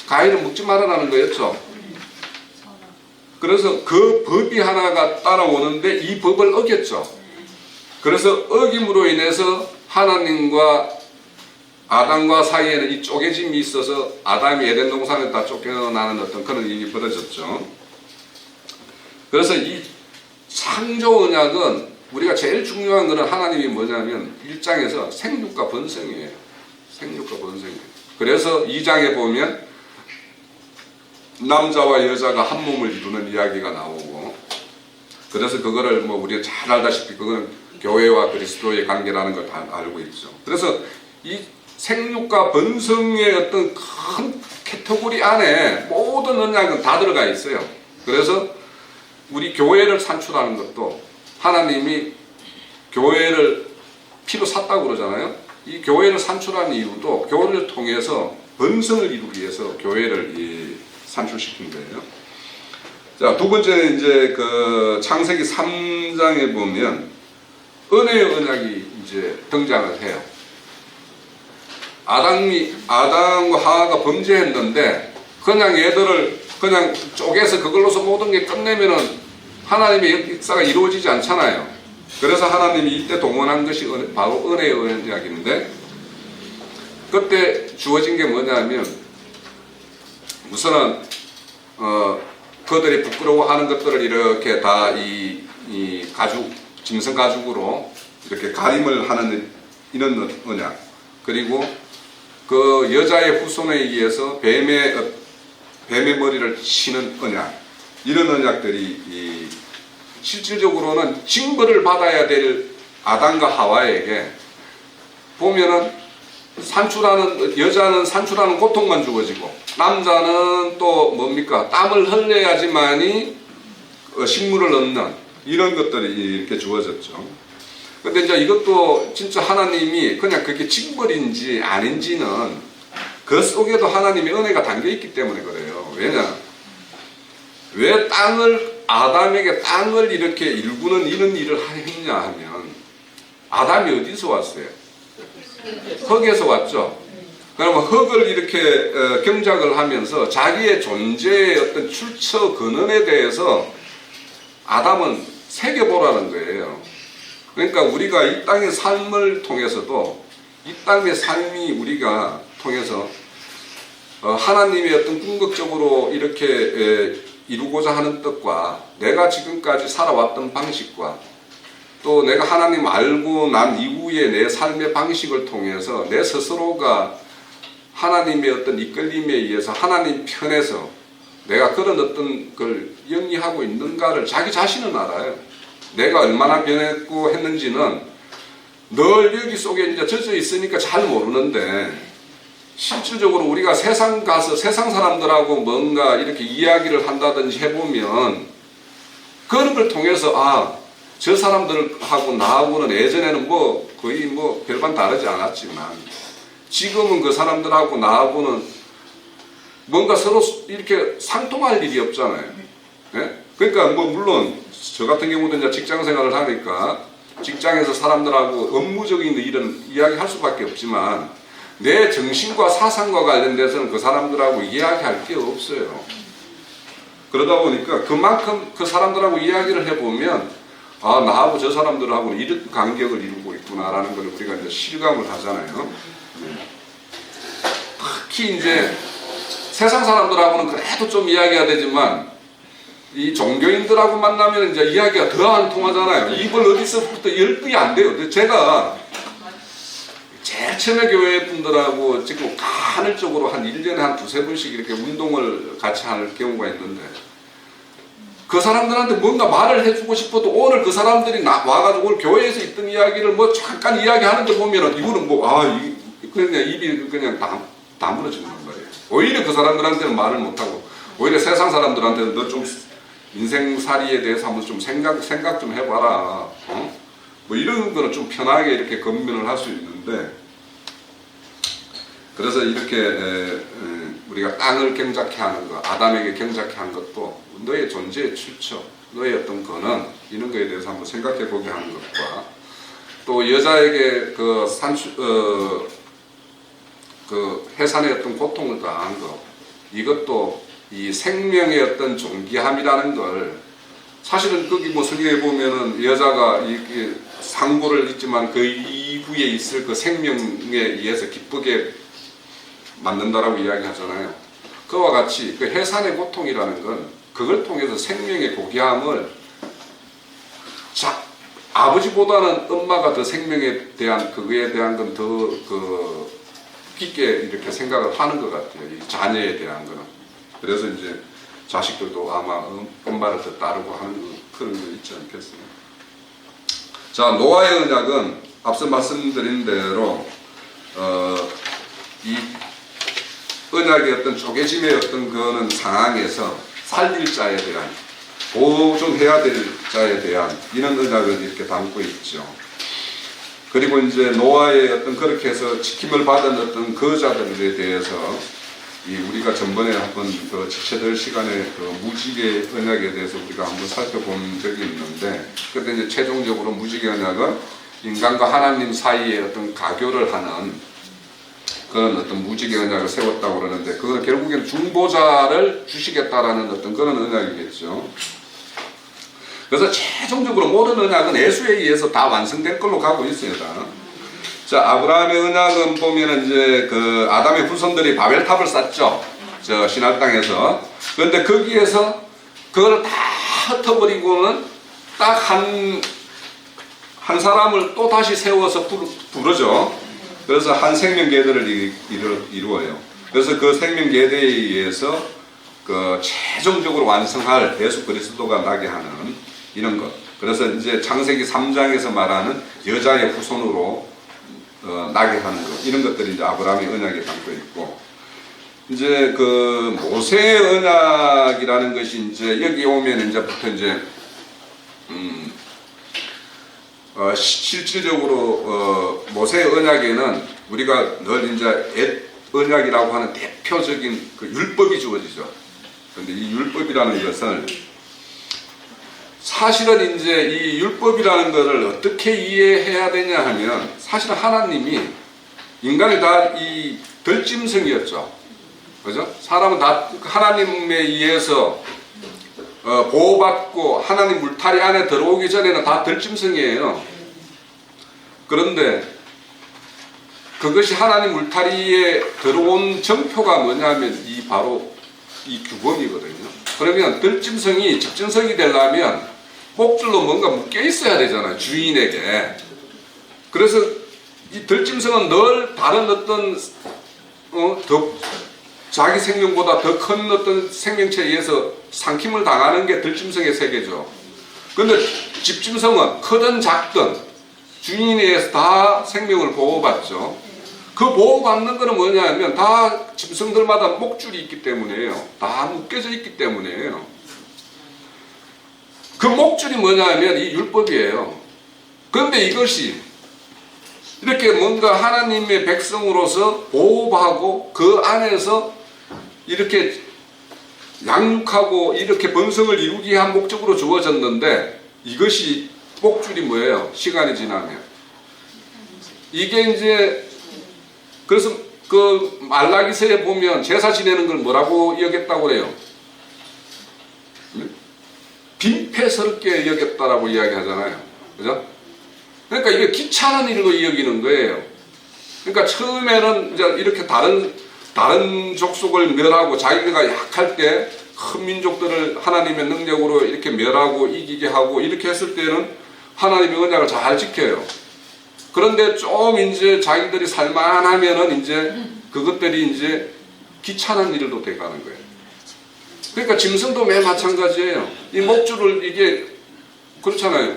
과일을 먹지 말아라는 거였죠. 그래서 그 법이 하나가 따라오는데 이 법을 어겼죠. 그래서 어김으로 인해서 하나님과 아담과 사이에는 이 쪼개짐이 있어서 아담이 에덴 동산에 다 쫓겨나는 어떤 그런 일이 벌어졌죠. 그래서 이 창조 언약은 우리가 제일 중요한 것은 하나님이 뭐냐면 1장에서 생육과 번성이에요. 생육과 번성이에요. 그래서 2장에 보면 남자와 여자가 한 몸을 이루는 이야기가 나오고, 그래서 그거를 뭐 우리가 잘 알다시피 그거는 교회와 그리스도의 관계라는 걸 다 알고 있죠. 그래서 이 생육과 번성의 어떤 큰 카테고리 안에 모든 언약은 다 들어가 있어요. 그래서 우리 교회를 산출하는 것도 하나님이 교회를 피로 샀다고 그러잖아요. 이 교회를 산출한 이유도 교회를 통해서 번성을 이루기 위해서 교회를 산출시킨 거예요. 자, 두 번째는 이제 그 창세기 3장에 보면 은혜의 언약이 이제 등장을 해요. 아담과 하와가 범죄했는데 그냥 얘들을 그냥 쪼개서 그걸로서 모든 게 끝내면은 하나님의 역사가 이루어지지 않잖아요. 그래서 하나님이 이때 동원한 것이 바로 은혜의 언약인데, 그때 주어진 게 뭐냐면 우선은 그들이 부끄러워하는 것들을 이렇게 다 이 가죽, 짐승 가죽으로 이렇게 가림을 하는 이런 언약, 그리고 그 여자의 후손에 의해서 뱀의 머리를 치는 언약, 이런 언약들이 실질적으로는 징벌을 받아야 될 아담과 하와에게 보면은 여자는 산출하는 고통만 주어지고 남자는 또 뭡니까? 땀을 흘려야지만이 식물을 얻는 이런 것들이 이렇게 주어졌죠. 근데 이제 이것도 진짜 하나님이 그냥 그게 징벌인지 아닌지는 그 속에도 하나님의 은혜가 담겨 있기 때문에 그래요. 왜 아담에게 땅을 이렇게 일구는 이런 일을 했냐 하면, 아담이 어디서 왔어요? 흙에서 왔죠. 그러면 흙을 이렇게 경작을 하면서 자기의 존재의 어떤 출처 근원에 대해서 아담은 새겨보라는 거예요. 그러니까 우리가 이 땅의 삶을 통해서도, 이 땅의 삶이 우리가 통해서 하나님의 어떤 궁극적으로 이렇게 이루고자 하는 뜻과 내가 지금까지 살아왔던 방식과 또 내가 하나님 알고 난 이후에 내 삶의 방식을 통해서 내 스스로가 하나님의 어떤 이끌림에 의해서 하나님 편에서 내가 그런 어떤 걸 영위하고 있는가를 자기 자신은 알아요. 내가 얼마나 변했고 했는지는 늘 여기 속에 이제 젖어 있으니까 잘 모르는데, 실질적으로 우리가 세상 가서 세상 사람들하고 뭔가 이렇게 이야기를 한다든지 해보면 그런 걸 통해서 저 사람들하고 나하고는 예전에는 뭐 거의 뭐 별반 다르지 않았지만 지금은 그 사람들하고 나하고는 뭔가 서로 이렇게 상통할 일이 없잖아요. 네? 그러니까 뭐 물론 저 같은 경우도 이제 직장 생활을 하니까 직장에서 사람들하고 업무적인 일은 이야기할 수밖에 없지만 내 정신과 사상과 관련돼서는 그 사람들하고 이야기할 게 없어요. 그러다 보니까 그만큼 그 사람들하고 이야기를 해보면 나하고 저 사람들하고는 이런 간격을 이루고 있구나라는 걸 우리가 이제 실감을 하잖아요. 특히 이제 세상 사람들하고는 그래도 좀 이야기가 되지만 이 종교인들하고 만나면 이제 이야기가 더 안 통하잖아요. 입을 어디서부터 열등이 안 돼요. 제가 제일 처음에 교회 분들하고 지금 간헐적으로 한 1년에 한 두세 번씩 이렇게 운동을 같이 할 경우가 있는데, 그 사람들한테 뭔가 말을 해주고 싶어도 오늘 그 사람들이 와가지고 오늘 교회에서 있던 이야기를 뭐 잠깐 이야기하는 거 보면은 이거는 그냥 입이 그냥 다물어지는 거예요. 오히려 그 사람들한테는 말을 못하고 오히려 세상 사람들한테는 너 좀 인생살이에 대해서 한번 좀 생각 좀 해봐라. 뭐 이런 거는 좀 편하게 이렇게 건면을 할 수 있는데, 그래서 이렇게 우리가 땅을 경작해 하는 것, 아담에게 경작해 한 것도 너의 존재의 출처, 너의 어떤 근원, 이런 거에 대해서 한번 생각해 보게 하는 것과, 또 여자에게 그 해산의 어떤 고통을 당한 것, 이것도 이 생명의 어떤 존귀함이라는 걸, 사실은 거기 뭐 성경에 보면은 여자가 이게 상고를 잊지만 그 이후에 있을 그 생명에 의해서 기쁘게 만든다라고 이야기하잖아요. 그와 같이 그 해산의 고통이라는 건 그걸 통해서 생명의 고귀함을, 아버지보다는 엄마가 더 생명에 대한 그거에 대한 건 더 깊게 이렇게 생각을 하는 것 같아요. 이 자녀에 대한 거는. 그래서 이제 자식들도 아마 엄마를 더 따르고 하는 그런 거 있지 않겠어요? 자, 노아의 언약은 앞서 말씀드린 대로 이 언약의 어떤 쪼개짐의 어떤 그는 상황에서 살릴 자에 대한, 보존해야 될 자에 대한 이런 언약을 이렇게 담고 있죠. 그리고 이제 노아의 어떤 그렇게 해서 지킴을 받은 어떤 거자들에 대해서 우리가 전번에 한번 그 지체될 시간에 그 무지개 언약에 대해서 우리가 한번 살펴본 적이 있는데, 그때 이제 최종적으로 무지개 언약은 인간과 하나님 사이에 어떤 가교를 하는 그런 어떤 무지개 언약을 세웠다고 그러는데, 그건 결국엔 중보자를 주시겠다라는 어떤 그런 언약이겠죠. 그래서 최종적으로 모든 언약은 예수에 의해서 다 완성된 걸로 가고 있습니다. 자, 아브라함의 언약은 보면은 이제 그 아담의 후손들이 바벨탑을 쌓죠. 저 시날 땅에서. 그런데 거기에서 그걸 다 흩어버리고는 딱 한 사람을 또 다시 세워서 부르죠. 그래서 한 생명계대를 이루어요. 그래서 그 생명계대에 의해서 그 최종적으로 완성할 예수 그리스도가 나게 하는 이런 것. 그래서 이제 창세기 3장에서 말하는 여자의 후손으로 나게 하는 것. 이런 것들이 이제 아브라함의 언약에 담고 있고, 이제 그 모세의 언약이라는 것이 이제 여기 오면 이제부터 이제 실질적으로 모세의 언약에는 우리가 늘 이제 옛 언약이라고 하는 대표적인 그 율법이 주어지죠. 그런데 이 율법이라는 것을 사실은 이제 이 율법이라는 것을 어떻게 이해해야 되냐 하면, 사실은 하나님이 인간이 다 이 덜짐승이었죠. 그죠? 사람은 다 하나님에 의해서 보호받고 하나님 울타리 안에 들어오기 전에는 다 덜짐승이에요. 그런데 그것이 하나님 울타리에 들어온 정표가 뭐냐면 바로 이 규범이거든요. 그러면 덜짐승이 집짐승이 되려면 목줄로 뭔가 묶여 있어야 되잖아요, 주인에게. 그래서 이 덜짐승은 늘 다른 어떤 자기 생명보다 더 큰 어떤 생명체에 의해서 삼킴을 당하는 게 덜짐승의 세계죠. 그런데 집짐승은 크든 작든 주인에 의해서 다 생명을 보호받죠. 그 보호받는 거는 뭐냐면 다 짐승들마다 목줄이 있기 때문이에요. 다 묶여져 있기 때문이에요. 그 목줄이 뭐냐면 이 율법이에요. 그런데 이것이 이렇게 뭔가 하나님의 백성으로서 보호하고 그 안에서 이렇게 양육하고 이렇게 번성을 이루기 위한 목적으로 주어졌는데, 이것이 목줄이 뭐예요? 시간이 지나면 이게 이제, 그래서 그 말라기서에 보면 제사 지내는 걸 뭐라고 여겼다고 그래요? 빈패스럽게 여겼다라고 이야기하잖아요. 그죠? 그러니까 이게 귀찮은 일로 여기는 거예요. 그러니까 처음에는 이제 이렇게 다른 족속을 멸하고, 자기가 약할 때 큰 민족들을 하나님의 능력으로 이렇게 멸하고 이기게 하고 이렇게 했을 때는 하나님의 언약을 잘 지켜요. 그런데 좀 이제 자기들이 살만하면은 이제 그것들이 이제 귀찮은 일로 돼가는 거예요. 그러니까 짐승도 매 마찬가지예요. 이 목줄을 이게 그렇잖아요.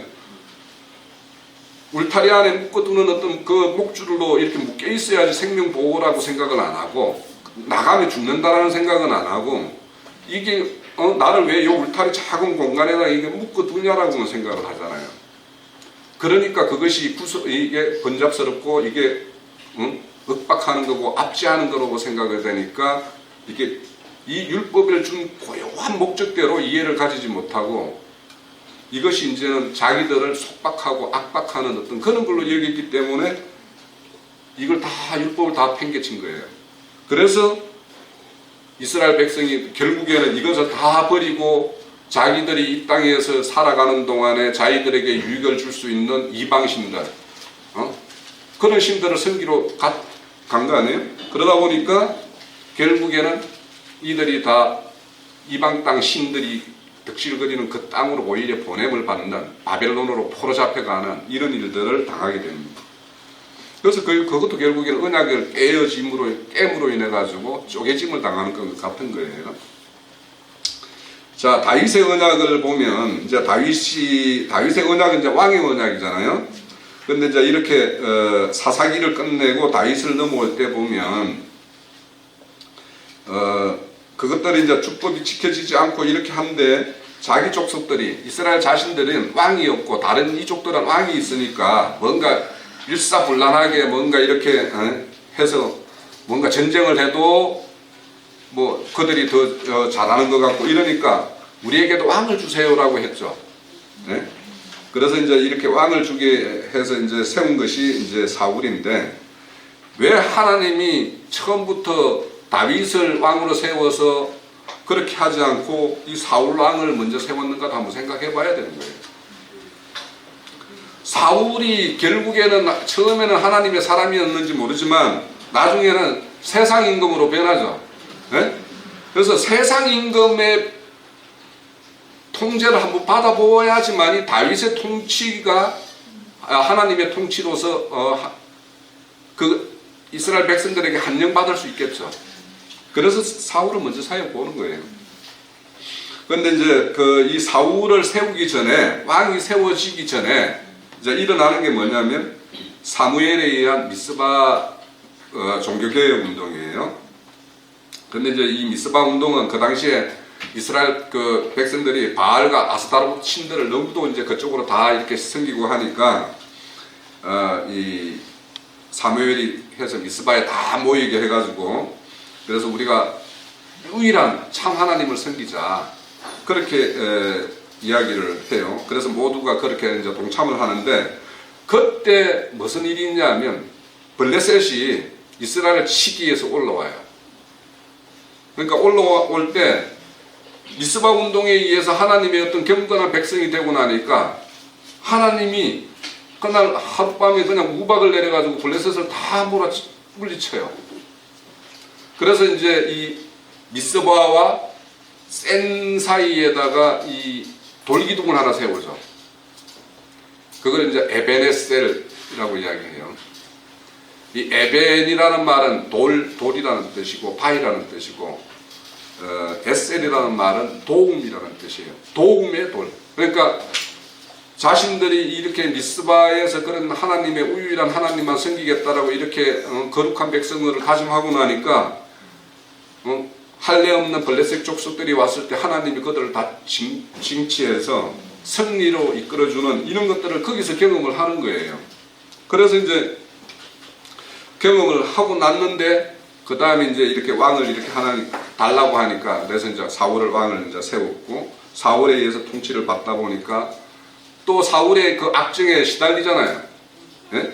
울타리 안에 묶어두는 어떤 그 목줄로 이렇게 묶여 있어야지 생명 보호라고 생각을 안 하고, 나가면 죽는다라는 생각은 안 하고, 이게 나를 왜 이 울타리 작은 공간에다 이게 묶어 두냐라고만 생각을 하잖아요. 그러니까 그것이 이게 번잡스럽고 이게 윽박하는 거고 압제하는 거라고 생각이 되니까 이게 이 율법을 준 고요한 목적대로 이해를 가지지 못하고 이것이 이제는 자기들을 속박하고 압박하는 어떤 그런 걸로 여겼기 때문에 이걸 다 율법을 다 팽개친 거예요. 그래서 이스라엘 백성이 결국에는 이것을 다 버리고 자기들이 이 땅에서 살아가는 동안에 자기들에게 유익을 줄 수 있는 이방신들, 그런 신들을 섬기러 간 거 아니에요? 그러다 보니까 결국에는 이들이 다 이방 땅 신들이 득실거리는 그 땅으로 오히려 보냄을 받는 바벨론으로 포로 잡혀가는 이런 일들을 당하게 됩니다. 그래서 그것도 결국에는 언약을 깨므로 인해 가지고 쪼개짐을 당하는 것 같은 거예요. 자, 다윗의 언약을 보면 이제 다윗의 언약은 이제 왕의 언약이잖아요. 그런데 이제 이렇게 사사기를 끝내고 다윗을 넘어올 때 보면 그것들이 이제 주법이 지켜지지 않고 이렇게 한데 자기 족속들이 이스라엘 자신들은 왕이 없고 다른 이족들은 왕이 있으니까 뭔가 일사불란하게 뭔가 이렇게 해서 뭔가 전쟁을 해도 뭐 그들이 더 잘하는 것 같고 이러니까 우리에게도 왕을 주세요라고 했죠. 네? 그래서 이제 이렇게 왕을 주게 해서 이제 세운 것이 이제 사울인데 왜 하나님이 처음부터 다윗을 왕으로 세워서 그렇게 하지 않고 이 사울 왕을 먼저 세웠는가 한번 생각해 봐야 되는 거예요. 사울이 결국에는 처음에는 하나님의 사람이었는지 모르지만 나중에는 세상 임금으로 변하죠. 네? 그래서 세상 임금의 통제를 한번 받아보아야지만이 다윗의 통치가 하나님의 통치로서 그 이스라엘 백성들에게 한영받을 수 있겠죠. 그래서 사울을 먼저 사용보는 거예요. 그런데 이제 이 사울을 세우기 전에 왕이 세워지기 전에 이제 일어나는 게 뭐냐면 사무엘에 의한 미스바 종교개혁 운동이에요. 그런데 이제 이 미스바 운동은 그 당시에 이스라엘 그 백성들이 바알과 아스타롯 신들을 너무도 이제 그쪽으로 다 이렇게 섬기고 하니까 이 사무엘이 해서 미스바에 다 모이게 해가지고 그래서 우리가 유일한 참 하나님을 섬기자 그렇게 이야기를 해요. 그래서 모두가 그렇게 이제 동참을 하는데 그때 무슨 일이 있냐면 블레셋이 이스라엘을 치기 위해서 올라와요. 그러니까 올라올 때 미스바 운동에 의해서 하나님의 어떤 경건한 백성이 되고 나니까 하나님이 그날 하룻밤에 그냥 우박을 내려가지고 블레셋을 다 물리쳐요. 그래서 이제 이 미스바와 센 사이에다가 이 돌기둥을 하나 세우죠. 그걸 이제 에벤에셀이라고 이야기해요. 이 에벤이라는 말은 돌이라는 뜻이고 바위라는 뜻이고 에셀이라는 말은 도움이라는 뜻이에요. 도움의 돌. 그러니까 자신들이 이렇게 미스바에서 그런 하나님의 우유일한 하나님만 섬기겠다라고 이렇게 거룩한 백성을 가짐하고 나니까 할례 없는 블레셋 족속들이 왔을 때 하나님이 그들을 다 징치해서 승리로 이끌어주는 이런 것들을 거기서 경험을 하는 거예요. 그래서 이제 경험을 하고 났는데 그 다음에 이제 이렇게 왕을 이렇게 하나님 달라고 하니까 그래서 이제 사울을 왕을 이제 세웠고 사울에 의해서 통치를 받다 보니까 또 사울의 그 악정에 시달리잖아요. 네?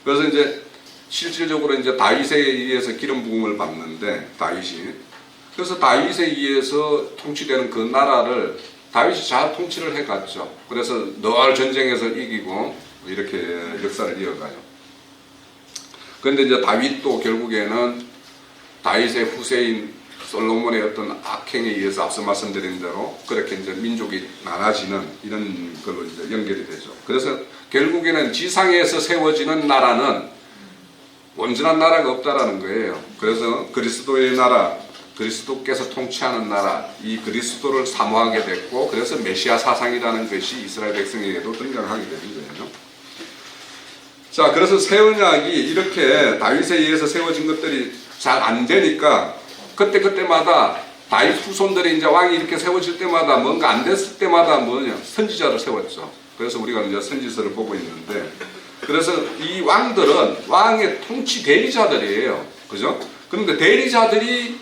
그래서 이제 실질적으로 이제 다윗에 의해서 기름 부음을 받는데 그래서 다윗에 의해서 통치되는 그 나라를 다윗이 잘 통치를 해갔죠. 그래서 늘 전쟁에서 이기고 이렇게 역사를 이어가요. 그런데 이제 다윗도 결국에는 다윗의 후세인 솔로몬의 어떤 악행에 의해서 앞서 말씀드린 대로 그렇게 이제 민족이 나눠지는 이런 걸로 이제 연결이 되죠. 그래서 결국에는 지상에서 세워지는 나라는 온전한 나라가 없다라는 거예요. 그래서 그리스도의 나라, 그리스도께서 통치하는 나라, 이 그리스도를 사모하게 됐고, 그래서 메시아 사상이라는 것이 이스라엘 백성에게도 등장하게 되는 거예요. 자, 그래서 새 언약이 이렇게 다윗에 의해서 세워진 것들이 잘 안 되니까 그때마다 다윗 후손들이 이제 왕이 이렇게 세워질 때마다 뭔가 안 됐을 때마다 뭐냐 선지자를 세웠죠. 그래서 우리가 이제 선지서를 보고 있는데, 그래서 이 왕들은 왕의 통치 대리자들이에요. 그죠? 그런데 대리자들이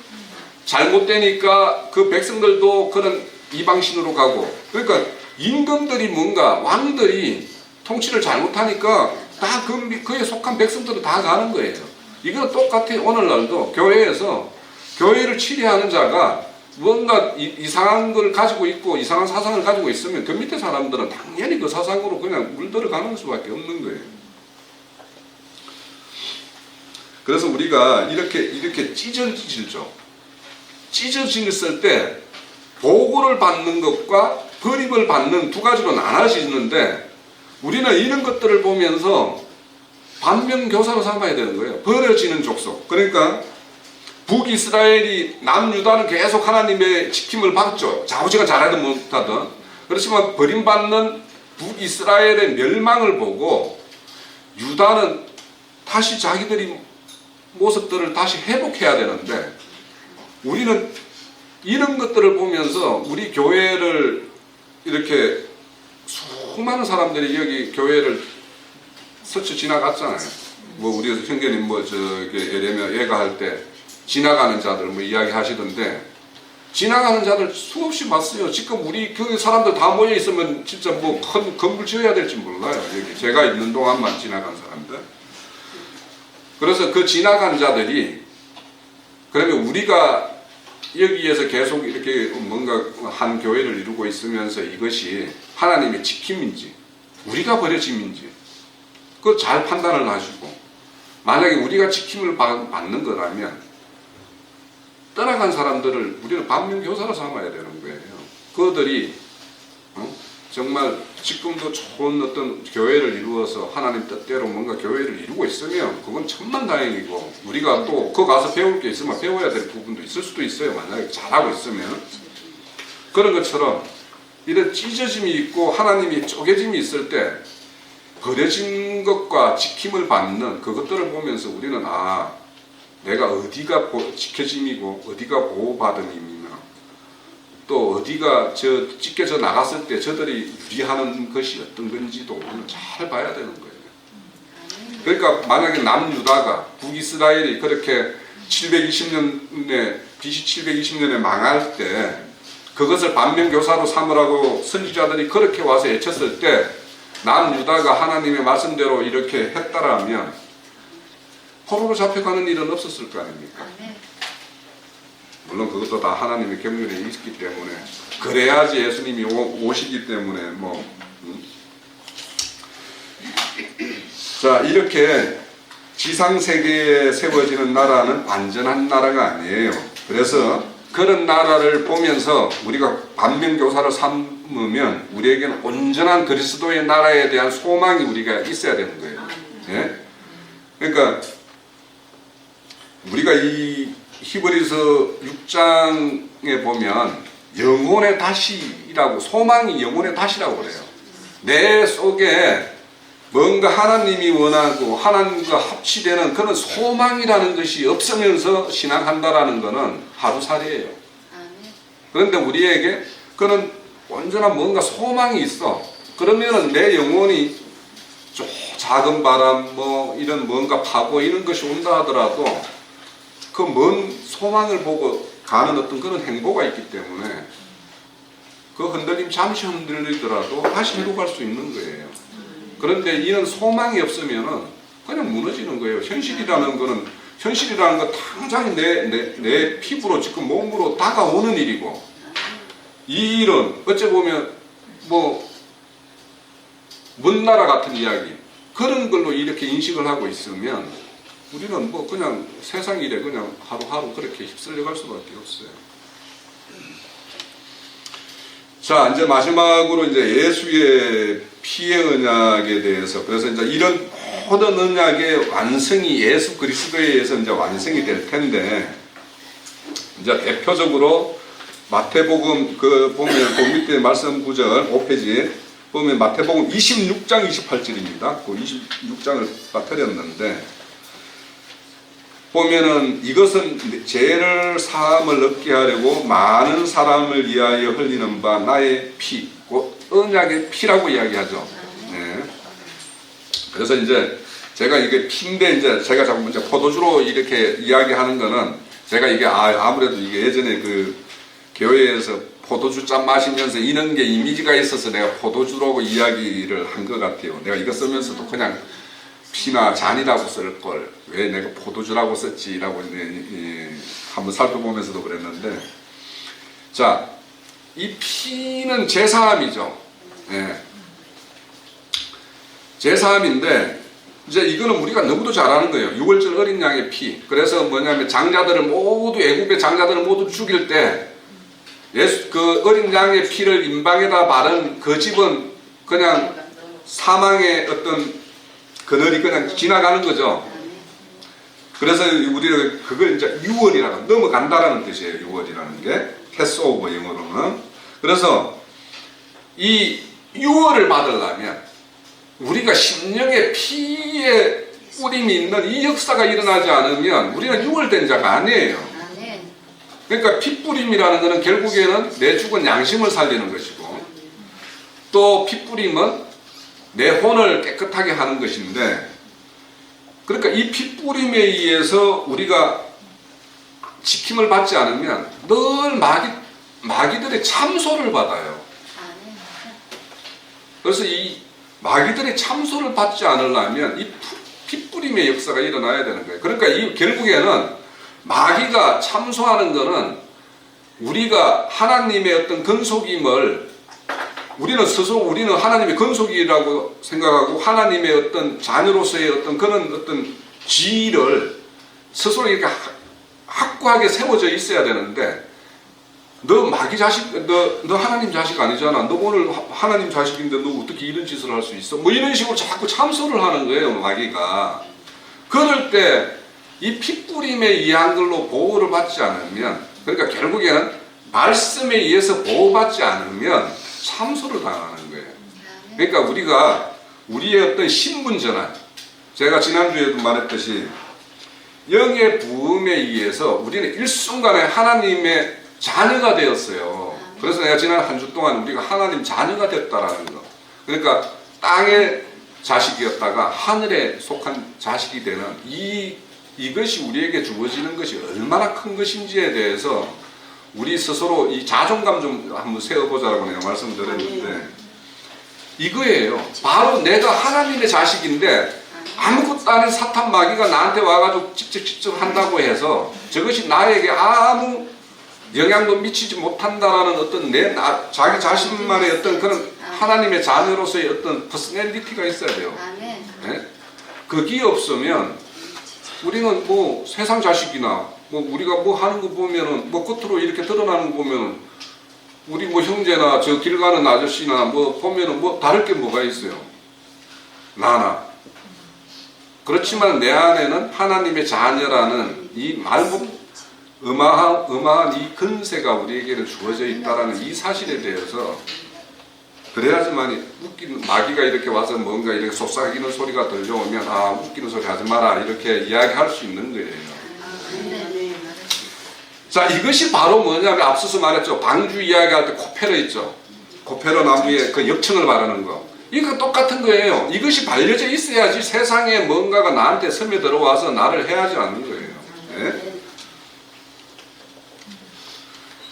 잘못되니까 그 백성들도 그런 이방신으로 가고, 그러니까 임금들이 뭔가 왕들이 통치를 잘못하니까 다 그에 속한 백성들은 다 가는 거예요. 이건 똑같아요. 오늘날도 교회에서 교회를 치리하는 자가 뭔가 이상한 걸 가지고 있고 이상한 사상을 가지고 있으면 그 밑에 사람들은 당연히 그 사상으로 그냥 물들어가는 수밖에 없는 거예요. 그래서 우리가 이렇게 찢어지죠. 찢어졌을 때 보고를 받는 것과 버림을 받는 두 가지로 나눠지는데, 우리는 이런 것들을 보면서 반면교사로 삼아야 되는 거예요. 버려지는 족속. 그러니까 북이스라엘이 남유다는 계속 하나님의 지킴을 받죠. 자부지가 잘하든 못하든. 그렇지만 버림받는 북이스라엘의 멸망을 보고 유다는 다시 자기들이 모습들을 다시 회복해야 되는데, 우리는 이런 것들을 보면서 우리 교회를 이렇게 수많은 사람들이 여기 교회를 스쳐 지나갔잖아요. 뭐 우리 형제님 뭐 저기 예레미야 예가할 때 지나가는 자들 뭐 이야기 하시던데, 지나가는 자들 수없이 봤어요. 지금 우리 그 사람들 다 모여 있으면 진짜 뭐 큰 건물 지어야 될지 몰라요. 여기 제가 있는 동안만 지나간 사람들. 그래서 그 지나간 자들이, 그러면 우리가 여기에서 계속 이렇게 뭔가 한 교회를 이루고 있으면서 이것이 하나님의 지킴인지 우리가 버려짐인지 그거 잘 판단을 하시고, 만약에 우리가 지킴을 받는 거라면 떠나간 사람들을 우리는 반면교사로 삼아야 되는 거예요. 그들이 정말 지금도 좋은 어떤 교회를 이루어서 하나님 뜻대로 뭔가 교회를 이루고 있으면 그건 천만다행이고, 우리가 또 그 가서 배울 게 있으면 배워야 될 부분도 있을 수도 있어요. 만약에 잘하고 있으면. 그런 것처럼 이런 찢어짐이 있고 하나님이 쪼개짐이 있을 때 버려진 것과 지킴을 받는 그것들을 보면서 우리는 내가 어디가 지켜짐이고 어디가 보호받은 힘이나 또 어디가 찢겨져 나갔을 때 저들이 유리하는 것이 어떤 건지도 우리는 잘 봐야 되는 거예요. 그러니까 만약에 남유다가 북이스라엘이 그렇게 720년에 BC 720년에 망할 때 그것을 반면교사로 삼으라고 선지자들이 그렇게 와서 외쳤을 때 남유다가 하나님의 말씀대로 이렇게 했다라면 포로로 잡혀가는 일은 없었을 거 아닙니까? 물론 그것도 다 하나님의 경륜에 있기 때문에, 그래야지 예수님이 오시기 때문에 자, 이렇게 지상세계에 세워지는 나라는 완전한 나라가 아니에요. 그래서 그런 나라를 보면서 우리가 반면교사를 삼으면 우리에게는 온전한 그리스도의 나라에 대한 소망이 우리가 있어야 되는 거예요. 예? 그러니까 우리가 이 히브리서 6장에 보면 영혼의 다시라고, 소망이 영혼의 다시라고 그래요. 내 속에 뭔가 하나님이 원하고 하나님과 합치되는 그런 소망이라는 것이 없으면서 신앙한다라는 것은 하루살이에요. 그런데 우리에게 그런 온전한 뭔가 소망이 있어. 그러면은 내 영혼이 작은 바람 뭐 이런 뭔가 파고 이런 것이 온다 하더라도 그 먼 소망을 보고 가는 어떤 그런 행보가 있기 때문에 그 흔들림 잠시 흔들리더라도 다시 회복할 수 있는 거예요. 그런데 이런 소망이 없으면은 그냥 무너지는 거예요. 현실이라는 거 당장 내 피부로 지금 몸으로 다가오는 일이고, 이 일은 어찌 보면 먼 나라 같은 이야기, 그런 걸로 이렇게 인식을 하고 있으면 우리는 그냥 세상 일에 그냥 하루하루 그렇게 휩쓸려 갈 수밖에 없어요. 자, 이제 마지막으로 이제 예수의 피의 언약에 대해서, 그래서 이제 이런 모든 언약의 완성이 예수 그리스도에 의해서 이제 완성이 될 텐데, 이제 대표적으로 마태복음 보면 그 밑에 말씀 구절 5페이지 보면 마태복음 26장 28절입니다. 그 26장을 빠뜨렸는데, 보면은 이것은 죄를 사함을 얻게 하려고 많은 사람을 위하여 흘리는 바 나의 피, 곧 언약의 피라고 이야기하죠. 네. 그래서 이제 제가 이게 피인데 이제 제가 자꾸 이제 포도주로 이렇게 이야기하는 거는 제가 이게 아무래도 이게 예전에 그 교회에서 포도주 짠 마시면서 이런 게 이미지가 있어서 내가 포도주라고 이야기를 한 것 같아요. 내가 이거 쓰면서도 그냥 피나 잔이라고 쓸 걸 왜 내가 포도주라고 썼지라고 한번 살펴보면서도 그랬는데, 자, 이 피는 제사함이죠. 예. 제사함인데 이제 이거는 우리가 너무도 잘 아는 거예요. 6월절 어린 양의 피. 그래서 뭐냐면 장자들을 모두 애굽의 장자들을 모두 죽일 때 그 어린 양의 피를 임방에다 바른 그 집은 그냥 사망의 어떤 그늘이 그냥 지나가는 거죠. 그래서 우리가 그걸 이제 유월이라고 넘어간다라는 뜻이에요. 유월이라는 게 패스오버 영어로는. 그래서 이 유월을 받으려면 우리가 심령의 피에 뿌림이 있는 이 역사가 일어나지 않으면 우리는 유월된 자가 아니에요. 그러니까 핏뿌림이라는 것은 결국에는 내 죽은 양심을 살리는 것이고, 또 핏뿌림은 내 혼을 깨끗하게 하는 것인데, 그러니까 이 핏뿌림에 의해서 우리가 지킴을 받지 않으면 늘 마귀들의 참소를 받아요. 그래서 이 마귀들의 참소를 받지 않으려면 이 핏뿌림의 역사가 일어나야 되는 거예요. 그러니까 이 결국에는 마귀가 참소하는 것은 우리가 하나님의 어떤 근속임을 우리는 스스로 우리는 하나님의 근속이라고 생각하고 하나님의 어떤 자녀로서의 어떤 그런 어떤 지위를 스스로 이렇게 확고하게 세워져 있어야 되는데, 너 마귀 자식, 너 하나님 자식 아니잖아. 너 오늘 하나님 자식인데 너 어떻게 이런 짓을 할 수 있어? 뭐 이런 식으로 자꾸 참소를 하는 거예요, 마귀가. 그럴 때 이 핏뿌림에 의한 걸로 보호를 받지 않으면, 그러니까 결국에는 말씀에 의해서 보호받지 않으면 참소를 당하는 거예요. 그러니까 우리가 우리의 어떤 신분전환, 제가 지난주에도 말했듯이 영의 부음에 의해서 우리는 일순간에 하나님의 자녀가 되었어요. 그래서 내가 지난 한 주 동안 우리가 하나님 자녀가 됐다라는 거. 그러니까 땅의 자식이었다가 하늘에 속한 자식이 되는 이것이 우리에게 주어지는 것이 얼마나 큰 것인지에 대해서 우리 스스로 이 자존감 좀 한번 세워보자라고 내가 말씀드렸는데, 이거예요. 바로 내가 하나님의 자식인데 아무것도 아닌 사탄 마귀가 나한테 와가지고 직접 한다고 해서 저것이 나에게 아무 영향도 미치지 못한다라는 어떤 자기 자신만의 어떤 그런 하나님의 자녀로서의 어떤 퍼스널리티가 있어야 돼요. 네? 그게 없으면 우리는 뭐 세상 자식이나 뭐 우리가 뭐 하는 거 보면은 뭐 겉으로 이렇게 드러나는 거 보면은 우리 뭐 형제나 저 길 가는 아저씨나 뭐 보면은 뭐 다를 게 뭐가 있어요. 나나. 그렇지만 내 안에는 하나님의 자녀라는 이 말고 어마어마한 이 근세가 우리에게는 주어져 있다라는 이 사실에 대해서, 그래야지만 웃기는 마귀가 이렇게 와서 뭔가 이렇게 속삭이는 소리가 들려오면 웃기는 소리 하지 마라 이렇게 이야기할 수 있는 거예요. 자, 이것이 바로 뭐냐면 앞서서 말했죠. 방주 이야기할 때 코페러 있죠. 코페러 나무에 그 역청을 바르는 거. 이거 똑같은 거예요. 이것이 발려져 있어야지 세상에 뭔가가 나한테 스며 들어와서 나를 해하지 않는 거예요. 네?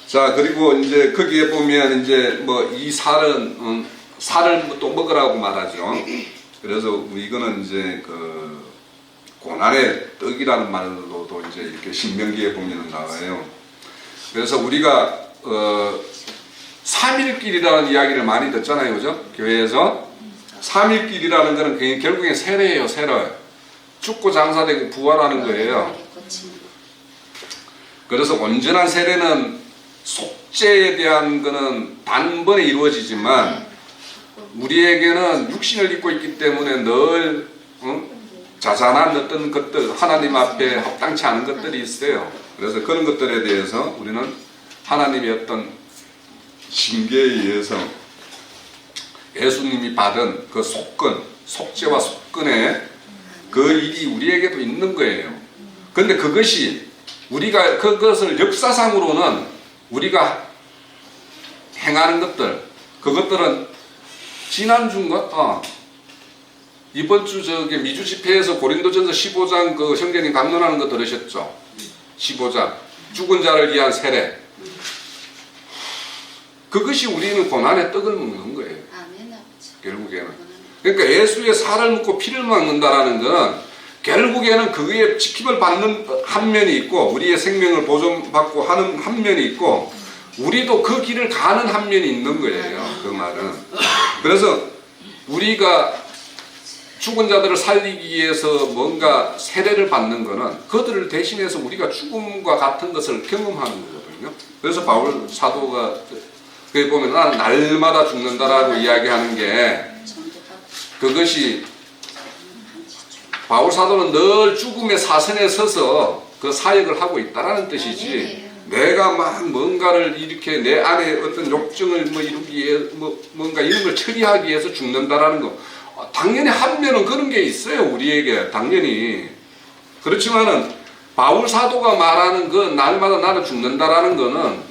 자, 그리고 이제 거기에 보면 이제 뭐 이 살은 살을 또 먹으라고 말하죠. 그래서 이거는 이제 그 고난의 떡이라는 말로도 이제 이렇게 신명기에 보면 나와요. 그래서 우리가 3일길이라는 이야기를 많이 듣잖아요, 그죠? 교회에서 3일길이라는 것은 결국엔 세례예요, 세례. 죽고 장사되고 부활하는 거예요. 그래서 온전한 세례는 속죄에 대한 것은 단번에 이루어지지만 우리에게는 육신을 입고 있기 때문에 늘 자잘한 어떤 것들, 하나님 앞에 합당치 않은 것들이 있어요. 그래서 그런 것들에 대해서 우리는 하나님의 어떤 징계에 의해서 예수님이 받은 그 속죄와 속건의 그 일이 우리에게도 있는 거예요. 근데 그것이 우리가 그것을 역사상으로는 우리가 행하는 것들, 그것들은 지난주인가? 이번 주 저기 미주 집회에서 고린도전서 15장 그 형제님 강론하는 거 들으셨죠? 15장 죽은 자를 위한 세례. 그것이 우리는 고난의 떡을 먹는 거예요. 결국에는. 그러니까 예수의 살을 먹고 피를 먹는다라는 것은 결국에는 그에 지킴을 받는 한 면이 있고 우리의 생명을 보존받고 하는 한 면이 있고 우리도 그 길을 가는 한 면이 있는 거예요. 그 말은. 그래서 우리가 죽은 자들을 살리기 위해서 뭔가 세례를 받는 것은 그들을 대신해서 우리가 죽음과 같은 것을 경험하는 거거든요. 그래서 바울 사도가 거기 보면 나는 날마다 죽는다라고 이야기하는 게 그것이 바울 사도는 늘 죽음의 사선에 서서 그 사역을 하고 있다라는 뜻이지 내가 막 뭔가를 이렇게 내 안에 어떤 욕정을 뭐 이루기 위해 뭔가 이런 걸 처리하기 위해서 죽는다라는 거 당연히 한 면은 그런 게 있어요. 우리에게 당연히. 그렇지만은 바울 사도가 말하는 그 날마다 나는 죽는다라는 거는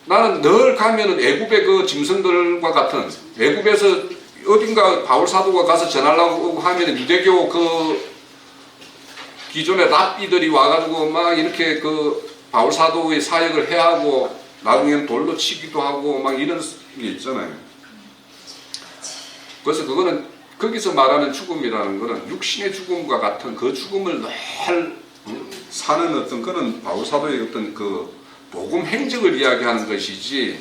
나는 늘 가면은 애굽의 그 짐승들과 같은 애굽에서 어딘가 바울 사도가 가서 전하려고 하면 유대교 그 기존의 랍비들이 와가지고 막 이렇게 그 바울 사도의 사역을 해하고 나중에는 돌로 치기도 하고 막 이런 게 있잖아요. 그래서 그거는 거기서 말하는 죽음이라는 거는 육신의 죽음과 같은 그 죽음을 늘 사는 어떤 그런 바울 사도의 어떤 그 복음 행적을 이야기하는 것이지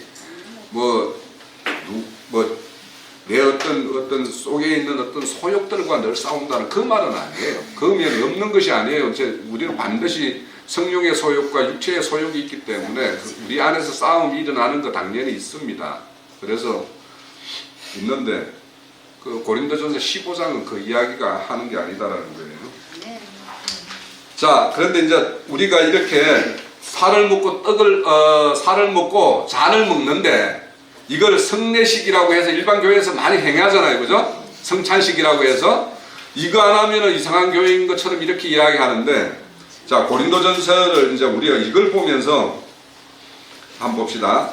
내 어떤 속에 있는 어떤 소욕들과 늘 싸운다는 그 말은 아니에요. 그 면이 없는 것이 아니에요. 이제 우리는 반드시 성령의 소욕과 육체의 소욕이 있기 때문에 우리 안에서 싸움이 일어나는 거 당연히 있습니다. 그래서 있는데 그 고린도전서 15장은 그 이야기가 하는 게 아니다라는 거예요. 자, 그런데 이제 우리가 이렇게 살을 먹고 잔을 먹는데 이걸 성례식이라고 해서 일반 교회에서 많이 행하잖아요. 그죠? 성찬식이라고 해서 이거 안 하면은 이상한 교회인 것처럼 이렇게 이야기하는데 자, 고린도전서를 이제 우리가 이걸 보면서 한번 봅시다.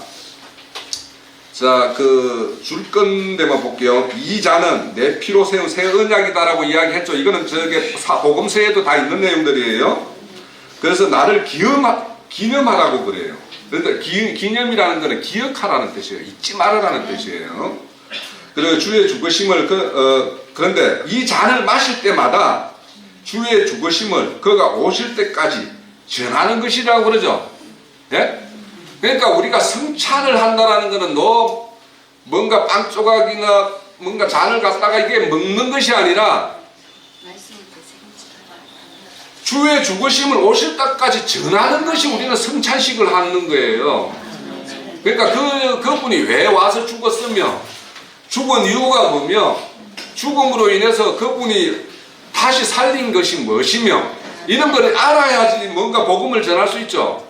자, 그 줄 건데만 볼게요. 이 잔은 내 피로 세운 새 언약이다라고 이야기했죠. 이거는 저게 복음서에도 다 있는 내용들이에요. 그래서 나를 기념하라고 그래요. 그러니까 기념이라는 것은 기억하라는 뜻이에요. 잊지 말아라는 뜻이에요. 그리고 주의 죽으심을 그런데 이 잔을 마실 때마다 주의 죽으심을 그가 오실 때까지 전하는 것이라고 그러죠. 예? 그러니까 우리가 성찬을 한다라는 것은 너 뭔가 빵 조각이나 뭔가 잔을 갖다가 이게 먹는 것이 아니라 주의 죽으심을 오실 때까지 전하는 것이 우리는 성찬식을 하는 거예요. 그러니까 그분이 왜 와서 죽었으며 죽은 이유가 뭐며 죽음으로 인해서 그분이 다시 살린 것이 무엇이며 이런 걸 알아야지 뭔가 복음을 전할 수 있죠.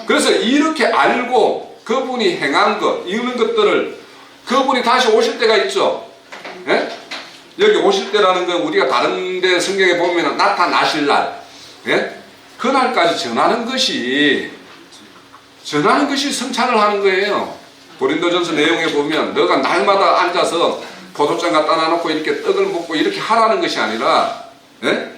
그래서 이렇게 알고 그분이 행한 것 이런 것들을 그분이 다시 오실 때가 있죠. 예? 여기 오실 때라는 건 우리가 다른 데 성경에 보면 나타나실 날 예? 그날까지 전하는 것이 성찬을 하는 거예요. 고린도전서 내용에 보면 너가 날마다 앉아서 포도잔 갖다 놔놓고 이렇게 떡을 먹고 이렇게 하라는 것이 아니라 예?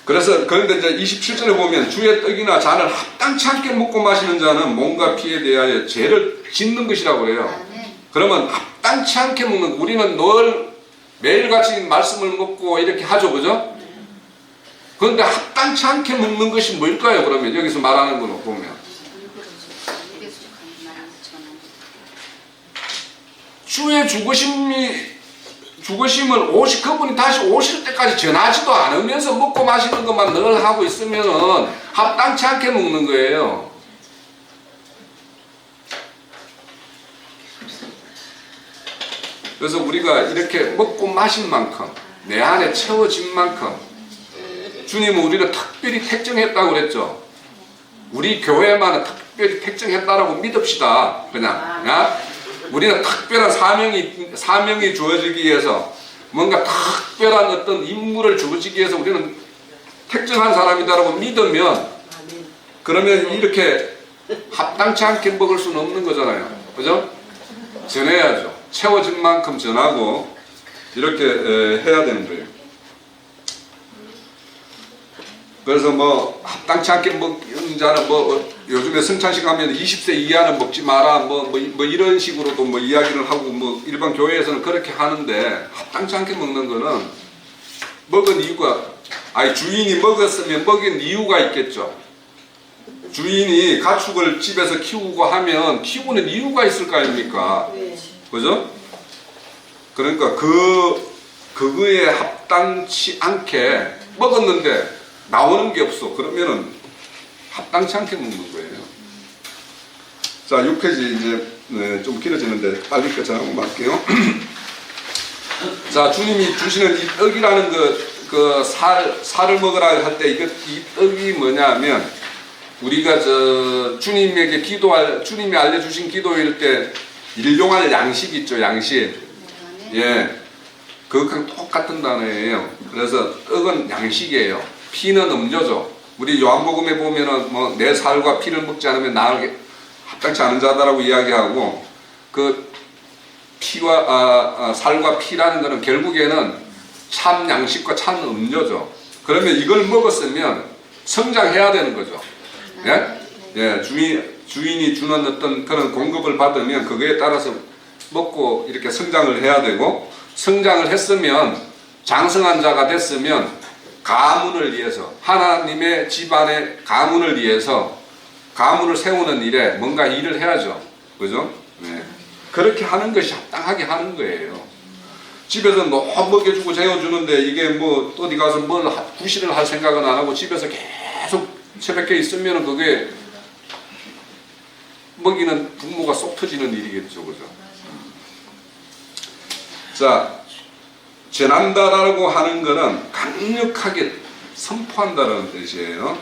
그래서 그런데 이제 27절에 보면 주의 떡이나 잔을 합당치 않게 먹고 마시는 자는 몸과 피에 대하여 죄를 짓는 것이라고 해요. 그러면 합당치 않게 먹는 우리는 늘 매일같이 말씀을 먹고 이렇게 하죠. 그죠? 그런데 합당치 않게 먹는 것이 뭘까요? 그러면 여기서 말하는 거로 보면 주의 죽으심을 그분이 다시 오실 때까지 전하지도 않으면서 먹고 마시는 것만 늘 하고 있으면은 합당치 않게 먹는 거예요. 그래서 우리가 이렇게 먹고 마신 만큼 내 안에 채워진 만큼 주님은 우리를 특별히 택정했다고 그랬죠. 우리 교회만 특별히 택정했다라고 믿읍시다. 그냥 우리는 특별한 사명이 주어지기 위해서 뭔가 특별한 어떤 임무를 주어지기 위해서 우리는 특정한 사람이다라고 믿으면 그러면 이렇게 합당치 않게 먹을 수는 없는 거잖아요. 그죠? 전해야죠. 채워진 만큼 전하고 이렇게 해야 되는 거예요. 그래서 뭐 합당치 않게 먹는 자는 뭐 요즘에 성찬식 하면 20세 이하는 먹지 마라 뭐 이런 식으로도 뭐 이야기를 하고 뭐 일반 교회에서는 그렇게 하는데 합당치 않게 먹는 거는 먹은 이유가 아니 주인이 먹었으면 먹인 이유가 있겠죠. 주인이 가축을 집에서 키우고 하면 키우는 이유가 있을 거 아닙니까? 그죠? 그러니까 그거에 합당치 않게 먹었는데 나오는 게 없어. 그러면은 합당치 않게 먹는 거예요. 자, 6페이지 이제 좀 길어지는데 빨리 끝장하고 말게요. 자, 주님이 주시는 이 떡이라는 그 살을 먹으라 할 때 이 떡이 뭐냐면 우리가 주님에게 주님이 알려주신 기도일 때 일용할 양식 있죠, 양식. 예. 그거랑 똑같은 단어예요. 그래서 떡은 양식이에요. 피는 음료죠. 우리 요한복음에 보면은 뭐 내 살과 피를 먹지 않으면 나에게 합당치 않은 자다라고 이야기하고 그 피와 살과 피라는 것은 결국에는 참 양식과 참 음료죠. 그러면 이걸 먹었으면 성장해야 되는 거죠. 예? 예, 주인이 주는 어떤 그런 공급을 받으면 그거에 따라서 먹고 이렇게 성장을 해야 되고 성장을 했으면 장성한 자가 됐으면 가문을 위해서 하나님의 집안의 가문을 위해서 가문을 세우는 일에 뭔가 일을 해야죠. 그죠? 네. 그렇게 하는 것이 합당하게 하는 거예요. 집에서 너무 먹여주고 재워주는데 이게 뭐 어디 가서 뭘 구실을 할 생각은 안 하고 집에서 계속 새벽에 있으면 그게 먹이는 부모가 쏙 터지는 일이겠죠. 그죠? 자, 전한다라고 하는 것은 강력하게 선포한다는 뜻이에요.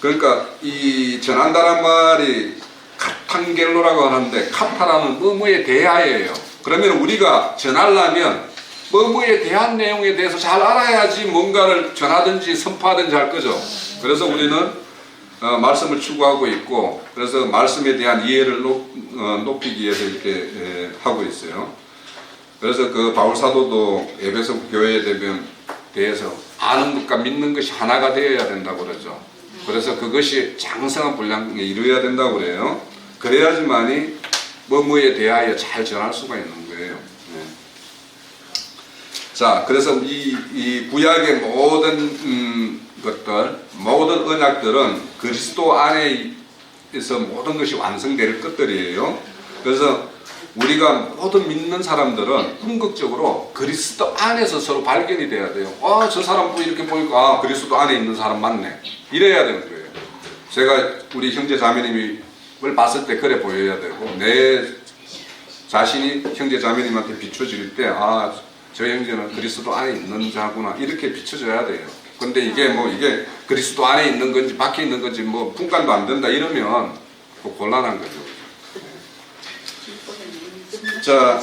그러니까 이 전한다란 말이 카탄겔로라고 하는데 카타라는 뭐뭐에 대하여예요. 그러면 우리가 전하려면 뭐뭐에 대한 내용에 대해서 잘 알아야지 뭔가를 전하든지 선포하든지 할 거죠. 그래서 우리는 말씀을 추구하고 있고 그래서 말씀에 대한 이해를 높이기 위해서 이렇게 하고 있어요. 그래서 그 바울 사도도 에베소 교회에 대해서 아는 것과 믿는 것이 하나가 되어야 된다고 그러죠. 그래서 그것이 장성한 분량에 이루어야 된다고 그래요. 그래야지만이 뭐뭐에 대하여 잘 전할 수가 있는 거예요. 네. 자, 그래서 이 구약의 모든 것들, 모든 언약들은 그리스도 안에서 모든 것이 완성될 것들이에요. 그래서 우리가 모든 믿는 사람들은 궁극적으로 그리스도 안에서 서로 발견이 돼야 돼요. 저 사람 이렇게 보니까 그리스도 안에 있는 사람 맞네. 이래야 되는 거예요. 제가 우리 형제 자매님을 봤을 때 그래 보여야 되고 내 자신이 형제 자매님한테 비춰질 때 저 형제는 그리스도 안에 있는 자구나 이렇게 비춰져야 돼요. 근데 이게 그리스도 안에 있는 건지 밖에 있는 건지 뭐 분간도 안 된다 이러면 곤란한 거죠. 자,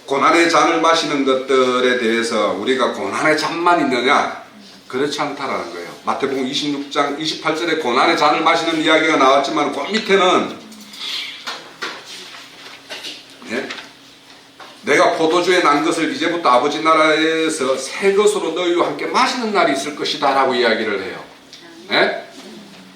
고난의 잔을 마시는 것들에 대해서 우리가 고난의 잔만 있느냐? 그렇지 않다라는 거예요. 마태복음 26장 28절에 고난의 잔을 마시는 이야기가 나왔지만 그 밑에는 예? 내가 포도주에 난 것을 이제부터 아버지 나라에서 새 것으로 너희와 함께 마시는 날이 있을 것이다 라고 이야기를 해요. 예?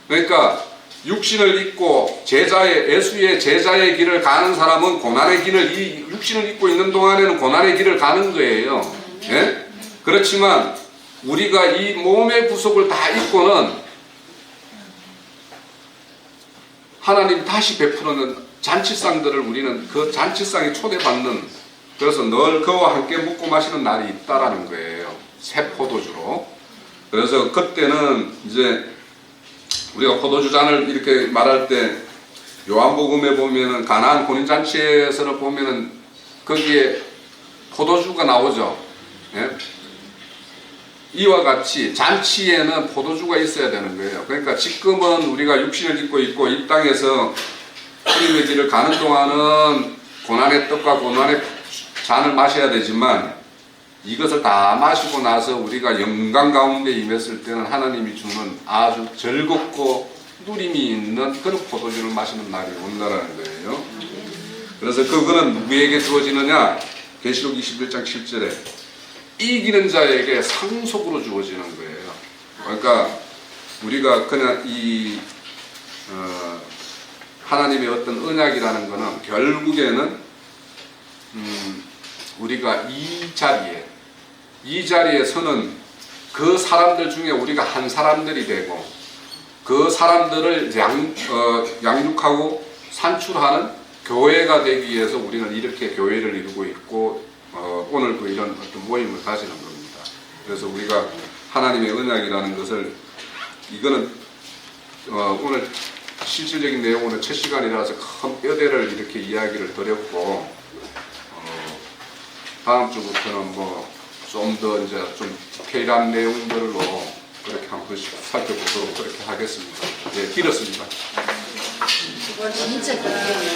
그러니까 육신을 입고 예수의 제자의 길을 가는 사람은 고난의 길을 이 육신을 입고 있는 동안에는 고난의 길을 가는 거예요. 예? 그렇지만 우리가 이 몸의 구속을 다 입고는 하나님 다시 베푸는 잔치상들을 우리는 그 잔치상에 초대받는 그래서 늘 그와 함께 묵고 마시는 날이 있다라는 거예요. 새 포도주로. 그래서 그때는 이제 우리가 포도주 잔을 이렇게 말할 때 요한복음에 보면은 가나안 혼인잔치에서는 보면은 거기에 포도주가 나오죠. 예? 이와 같이 잔치에는 포도주가 있어야 되는 거예요. 그러니까 지금은 우리가 육신을 입고 있고 이 땅에서 주님의 길을 가는 동안은 고난의 떡과 고난의 잔을 마셔야 되지만 이것을 다 마시고 나서 우리가 영광 가운데 임했을 때는 하나님이 주는 아주 즐겁고 누림이 있는 그런 포도주를 마시는 날이 온다라는 거예요. 그래서 그거는 누구에게 주어지느냐? 계시록 21장 7절에 이기는 자에게 상속으로 주어지는 거예요. 그러니까 우리가 그냥 이 하나님의 어떤 언약이라는 것은 결국에는 우리가 이 자리에 서는 그 사람들 중에 우리가 한 사람들이 되고 그 사람들을 양육하고 산출하는 교회가 되기 위해서 우리는 이렇게 교회를 이루고 있고 오늘도 이런 어떤 모임을 가지는 겁니다. 그래서 우리가 하나님의 언약이라는 것을 이거는 오늘 실질적인 내용은 첫 시간이라서 큰 뼈대를 이렇게 이야기를 드렸고 다음 주부터는 뭐 좀 더 이제 좀 디테일한 내용들로 그렇게 한 번씩 살펴보도록 그렇게 하겠습니다. 네, 길었습니다. 진짜